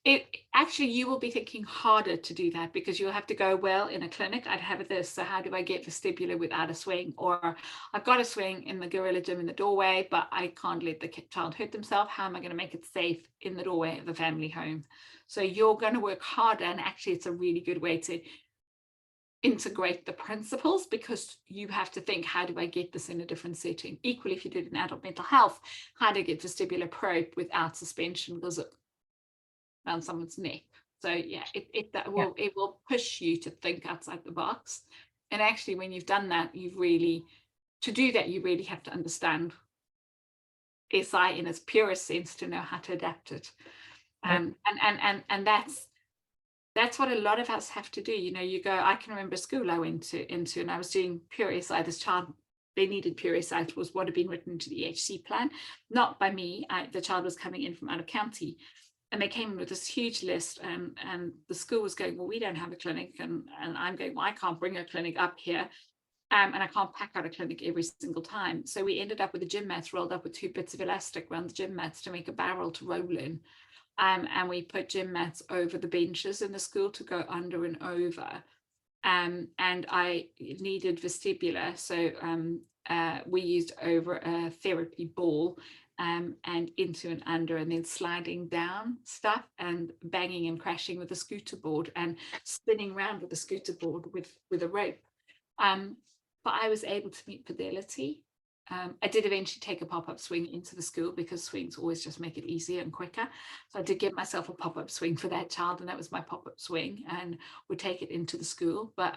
you will be thinking harder to do that because you'll have to go, well, in a clinic, I'd have this. So how do I get vestibular without a swing? Or I've got a swing in the gorilla gym in the doorway, but I can't let the child hurt themselves. How am I going to make it safe in the doorway of the family home? So you're going to work harder. And actually, it's a really good way to integrate the principles because you have to think, how do I get this in a different setting? Equally, if you did an adult mental health, how to get vestibular probe without suspension because it around someone's neck. So yeah, it will push you to think outside the box. And actually, when you've done that, you really have to understand SI in its purest sense to know how to adapt it. And that's what a lot of us have to do. You know, you go, I can remember school I went into and I was doing pure SI. This child, they needed pure SI. It was what had been written into the HC plan, not by me. The child was coming in from out of county. And they came in with this huge list, and the school was going, well, we don't have a clinic. And I'm going, well, I can't bring a clinic up here. And I can't pack out a clinic every single time. So we ended up with the gym mats rolled up with 2 bits of elastic around the gym mats to make a barrel to roll in. and we put gym mats over the benches in the school to go under and over. And I needed vestibular, so we used over a therapy ball and into and under, and then sliding down stuff and banging and crashing with a scooter board and spinning around with a scooter board with a rope. But I was able to meet Fidelity. I did eventually take a pop-up swing into the school because swings always just make it easier and quicker. So I did give myself a pop-up swing for that child, and that was my pop-up swing, and would take it into the school. But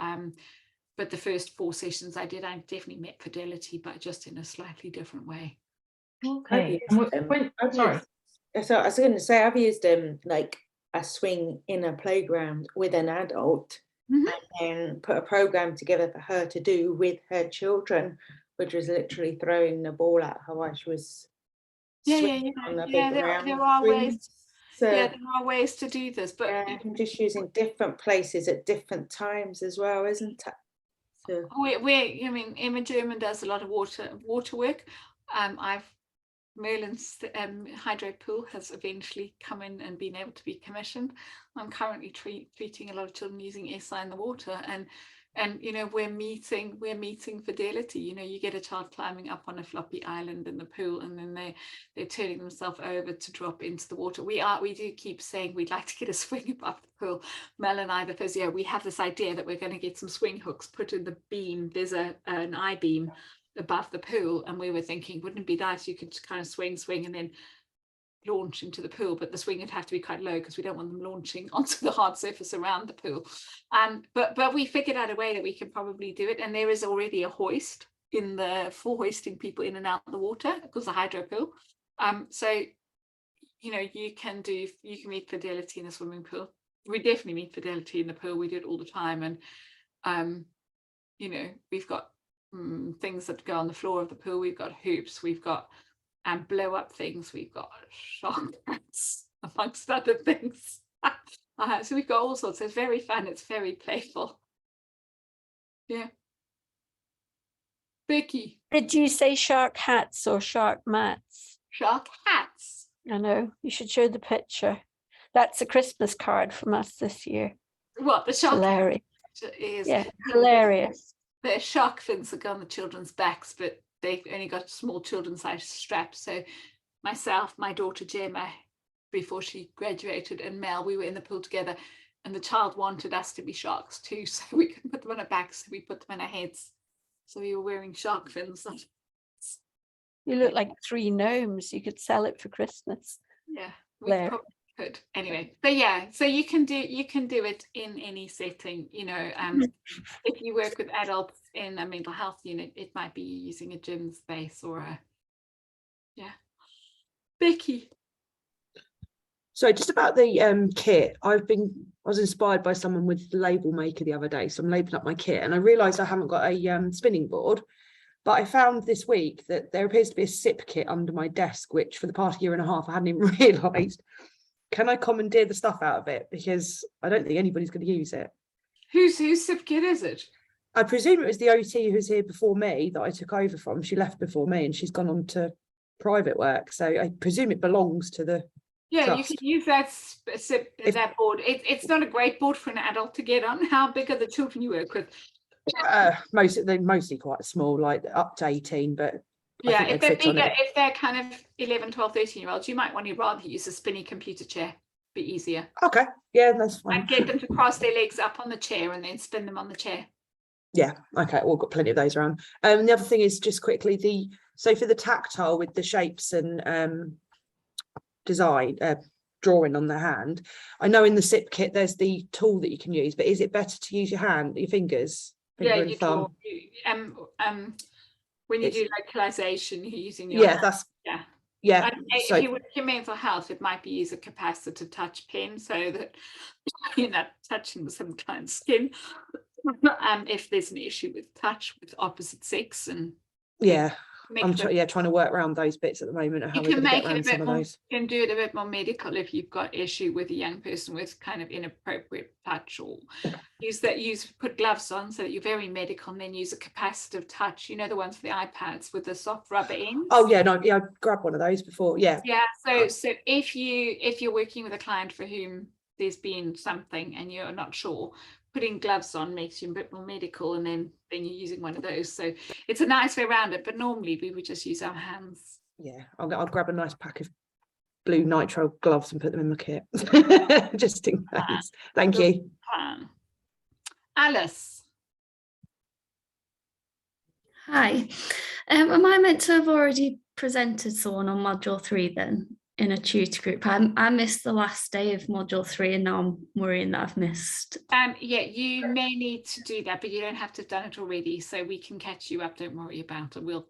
the first 4 sessions I definitely met Fidelity, but just in a slightly different way. Okay. So I was going to say, I've used like a swing in a playground with an adult, and then put a program together for her to do with her children, which was literally throwing the ball at her while she was on the big round there are swing. ways. So, there are ways to do this, but I'm just using different places at different times as well, isn't it? So I mean, Emma German does a lot of water work. Merlin's hydro pool has eventually come in and been able to be commissioned. I'm currently treating a lot of children using ASI in the water, and you know, we're meeting Fidelity. You know, you get a child climbing up on a floppy island in the pool, and then they're turning themselves over to drop into the water. We do keep saying we'd like to get a swing above the pool. Mel and I, the physio, we have this idea that we're going to get some swing hooks put in the beam. There's an I-beam above the pool, and we were thinking, wouldn't it be nice, you could kind of swing and then launch into the pool, but the swing would have to be quite low because we don't want them launching onto the hard surface around the pool. But we figured out a way that we can probably do it, and there is already a hoist in the for hoisting people in and out of the water because the hydro pool. So you know, you can meet Fidelity in a swimming pool. We definitely meet Fidelity in the pool. We do it all the time, and you know, we've got things that go on the floor of the pool. We've got hoops, we've got blow up things, we've got shock mats, amongst other things. So we've got all sorts. It's very fun, it's very playful. Yeah. Becky, Did you say shark hats or shark mats? Shark hats. I know, you should show the picture. That's a Christmas card from us this year. What, the shark? Hilarious. Is yeah, hilarious. They're shark fins that go on the children's backs, but they've only got small children's size straps. So myself, my daughter Gemma, before she graduated, and Mel, we were in the pool together, and the child wanted us to be sharks too, so we couldn't put them on our backs, so we put them on our heads. So we were wearing shark fins. You look like 3 gnomes. You could sell it for Christmas. Yeah, we probably could. Anyway, but yeah, so you can do it in any setting. You know, if you work with adults in a mental health unit, it might be using a gym space or a Becky. So just about the kit, I was inspired by someone with the label maker the other day. So I'm labeling up my kit, and I realised I haven't got a spinning board. But I found this week that there appears to be a SIP kit under my desk, which for the past year and a half I hadn't even realised. Can I commandeer the stuff out of it? Because I don't think anybody's going to use it. Whose SIP kit is it? I presume it was the OT who's here before me that I took over from. She left before me and she's gone on to private work. So I presume it belongs to the trust. You can use that SIP, that board. It's not a great board for an adult to get on. How big are the children you work with? They're mostly quite small, like up to 18, but yeah, if they're bigger, if they're kind of 11, 12, 13-year-olds, you might want to rather use a spinny computer chair. Be easier. Okay, yeah, that's fine. And get them to cross their legs up on the chair and then spin them on the chair. Yeah, okay, we've got plenty of those around. The other thing is just quickly so for the tactile with the shapes and design drawing on the hand, I know in the SIP kit there's the tool that you can use, but is it better to use your fingers? Yeah, you draw. When you do localization, you're using your hand. Yeah. So if you work in mental health, it might be use a capacitive touch pen so that you're not touching some client's skin. If there's an issue with touch with opposite sex, and yeah, trying to work around those bits at the moment of how we're going to get around some of those. You can do it a bit more medical if you've got issue with a young person with kind of inappropriate touch, or put gloves on so that you're very medical, and then use a capacitive touch, you know, the ones for the iPads with the soft rubber ends. Oh yeah, no, yeah, I grabbed one of those before. Yeah. So if you're working with a client for whom there's been something and you're not sure, putting gloves on makes you a bit more medical, and then you're using one of those. So it's a nice way around it, but normally we would just use our hands. Yeah, I'll grab a nice pack of blue nitrile gloves and put them in my kit just in case. Thank you. Alice. Hi. Am I meant to have already presented someone on module 3 then in a tutor group? I missed the last day of module 3 and now I'm worrying that I've missed. Yeah, you may need to do that, but you don't have to have done it already, so we can catch you up. Don't worry about it. We'll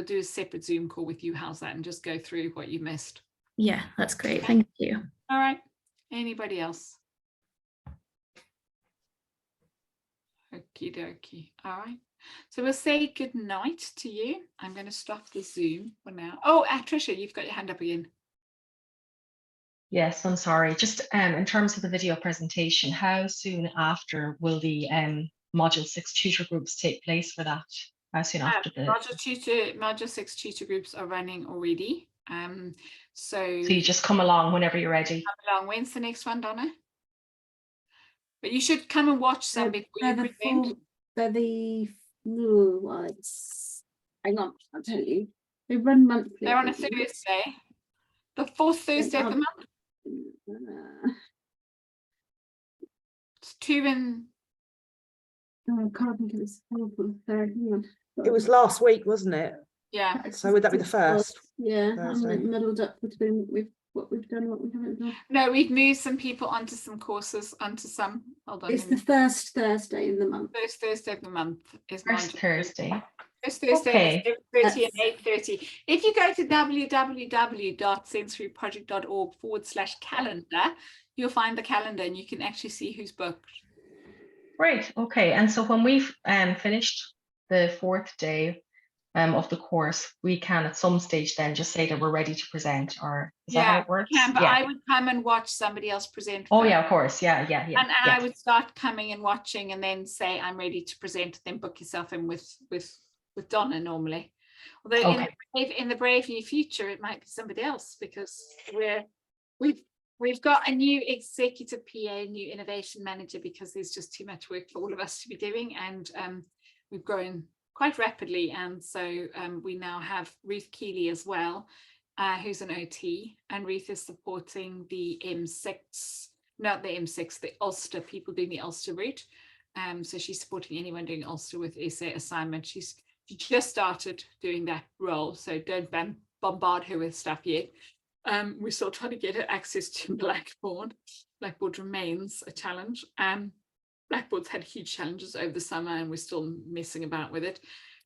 do a separate Zoom call with you. How's that? And just go through what you missed. Yeah, that's great. Thank you. All right. Anybody else? Okie dokie. All right. So we'll say good night to you. I'm going to stop the Zoom for now. Oh, Tricia, you've got your hand up again. Yes, I'm sorry. Just in terms of the video presentation, how soon after will the module 6 tutor groups take place for that? How soon after the module 6 tutor groups are running already. So you just come along whenever you're ready. Come along. When's the next one, Donna? But you should come and watch some before you present. Hang on, I'll tell you. They run monthly. They're on a Thursday. The 4th Thursday of the month. It's 2 and... Oh, I can't think it was 3rd. It was last week, wasn't it? Yeah. So would that be the 1st? Yeah, Thursday. I'm muddled up between what we've done, what we haven't done. No, we've moved some people onto some courses, onto some. Hold on. It's the first Thursday in the month. First Thursday of the month is First Thursday. First Thursday, Okay. 7:30 and 8:30. If you go to www.sensoryproject.org/calendar, you'll find the calendar and you can actually see who's booked. Great. Okay. And so when we've finished the 4th day of the course, we can at some stage then just say that we're ready to present, or is that how it works? Yeah, but I would come and watch somebody else present. Oh yeah, of course. Yeah. And I would start coming and watching and then say I'm ready to present, then book yourself in with Donna normally. Although in the brave new future it might be somebody else, because we've got a new executive PA, new innovation manager, because there's just too much work for all of us to be doing, and we've grown quite rapidly, and so we now have Ruth Keeley as well, who's an OT, and Ruth is supporting the M6, not the M6, the Ulster, people doing the Ulster route. So she's supporting anyone doing Ulster with essay assignment. She just started doing that role, so don't bombard her with stuff yet. We're still trying to get her access to Blackboard. Blackboard remains a challenge. Blackboard's had huge challenges over the summer and we're still messing about with it.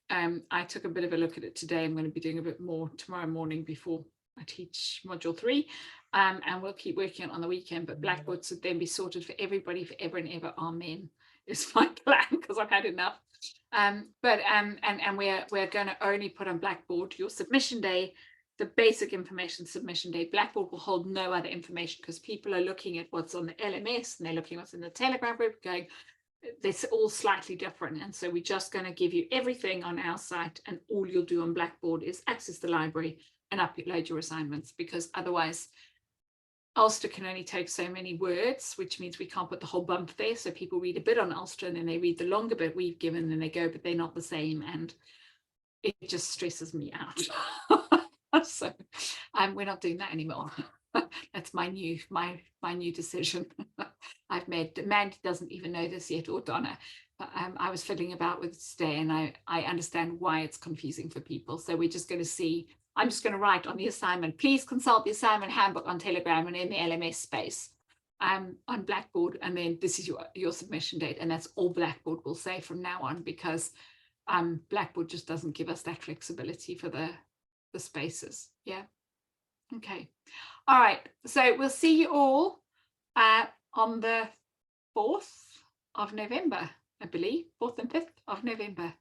I took a bit of a look at it today. I'm going to be doing a bit more tomorrow morning before I teach module 3, and we'll keep working on the weekend, but Blackboard should then be sorted for everybody forever and ever. Amen is my plan, because I've had enough. And we're going to only put on Blackboard your submission day, the basic information submission day. Blackboard will hold no other information, because people are looking at what's on the LMS and they're looking at what's in the Telegram group going, it's all slightly different. And so we're just going to give you everything on our site, and all you'll do on Blackboard is access the library and upload your assignments, because otherwise Ulster can only take so many words, which means we can't put the whole bump there. So people read a bit on Ulster and then they read the longer bit we've given and they go, but they're not the same. And it just stresses me out. So we're not doing that anymore. That's my new decision. I've made. Mandy doesn't even know this yet, or Donna. But I was fiddling about with it today, and I understand why it's confusing for people. So we're just going to see. I'm just going to write on the assignment, please consult the assignment handbook on Telegram and in the LMS space on Blackboard, and then this is your submission date, and that's all Blackboard will say from now on, because Blackboard just doesn't give us that flexibility for the spaces. Yeah. Okay. All right. So we'll see you all on the 4th of November, I believe, 4th and 5th of November.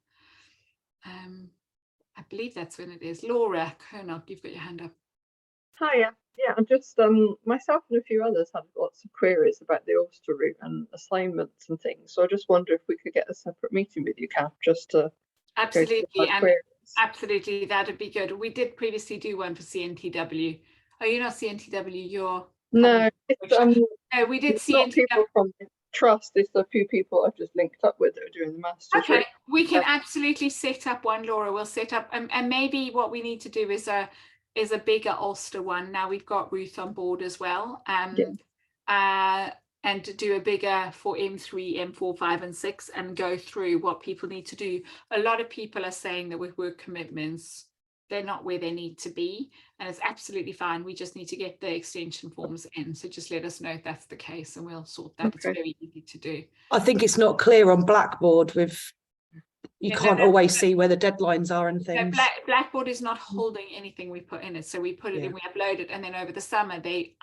I believe that's when it is. Laura Kernock, you've got your hand up. Hiya. Yeah, I'm just myself and a few others had lots of queries about the Ulster route and assignments and things. So I just wonder if we could get a separate meeting with you, Kath, just to Absolutely, go through absolutely, that'd be good. We did previously do one for CNTW. Oh, you're not CNTW, you're no, it's no, we did it's not CNTW. people from the trust. It's the few people I've just linked up with that are doing the masters. Okay, route. we can absolutely set up one, Laura. We'll set up, and maybe what we need to do is a bigger Ulster one. Now we've got Ruth on board as well. And to do a bigger for M3, M4, 5 and 6 and go through what people need to do. A lot of people are saying that with work commitments, they're not where they need to be, and it's absolutely fine. We just need to get the extension forms in. So just let us know if that's the case and we'll sort that. It's very easy to do. I think it's not clear on Blackboard with, you can't always see where the deadlines are and things. Blackboard is not holding anything we put in it. So we put it in, we upload it, and then over the summer they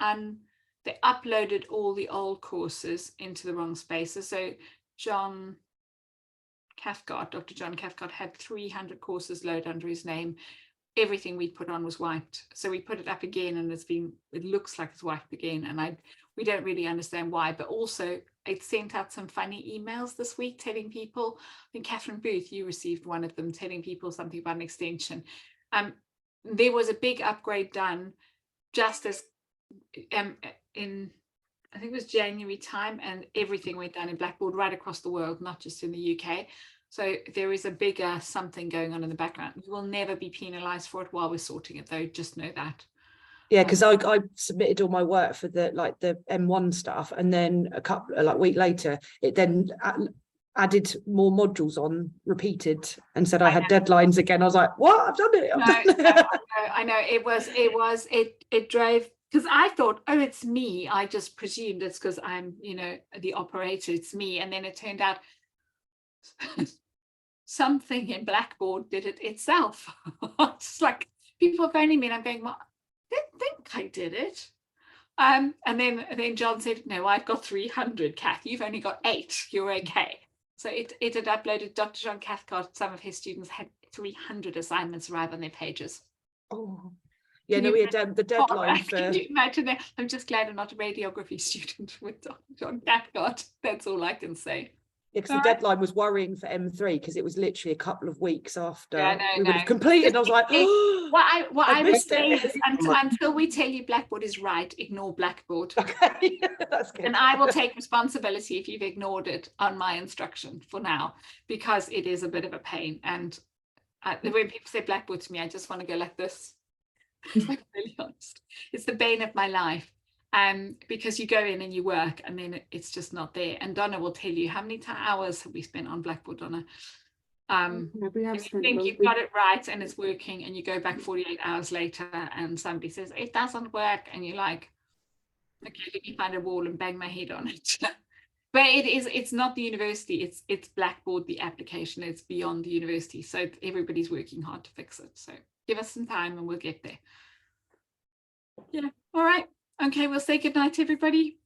uploaded all the old courses into the wrong spaces. So Dr. John Cathcart had 300 courses loaded under his name. Everything we put on was wiped. So we put it up again and it looks like it's wiped again. And we don't really understand why, but also it sent out some funny emails this week telling people, I think Catherine Booth, you received one of them telling people something about an extension. There was a big upgrade done just as in, I think it was January time, and everything went down in Blackboard right across the world, not just in the UK. So there is a bigger something going on in the background. You will never be penalised for it while we're sorting it, though. Just know that. Yeah, because I submitted all my work for the M1 stuff, and then a week later, it then added more modules on, repeated, and said I had deadlines again. I was like, what? I've done it. No, I know. It drove, because I thought, oh, it's me. I just presumed it's because I'm, the operator, it's me. And then it turned out something in Blackboard did it itself. It's like people phoning me and I'm going, well, I didn't think I did it. And then John said, no, I've got 300, Kath. You've only got 8. You're okay. So it had uploaded. Dr. John Cathcart, some of his students had 300 assignments arrive on their pages. Oh, yeah, no, we had the deadline for. Can you imagine that? I'm just glad I'm not a radiography student with Dr. John Cathcart. That's all I can say. Yeah, because the deadline was worrying for M3 because it was literally a couple of weeks after we would have completed. I was like, oh, what I would say is until we tell you Blackboard is right, ignore Blackboard. Okay, that's good. And I will take responsibility if you've ignored it on my instruction for now, because it is a bit of a pain. And when people say Blackboard to me, I just want to go like this. I'm really honest. It's the bane of my life. Because you go in and you work and then it's just not there. And Donna will tell you how many hours have we spent on Blackboard, Donna? You think you've got it right and it's working, and you go back 48 hours later and somebody says it doesn't work, and you're like, okay, let me find a wall and bang my head on it. But it's not the university, it's Blackboard, the application. It's beyond the university, so everybody's working hard to fix it. So give us some time and we'll get there. Yeah, all right. Okay, we'll say good night, everybody.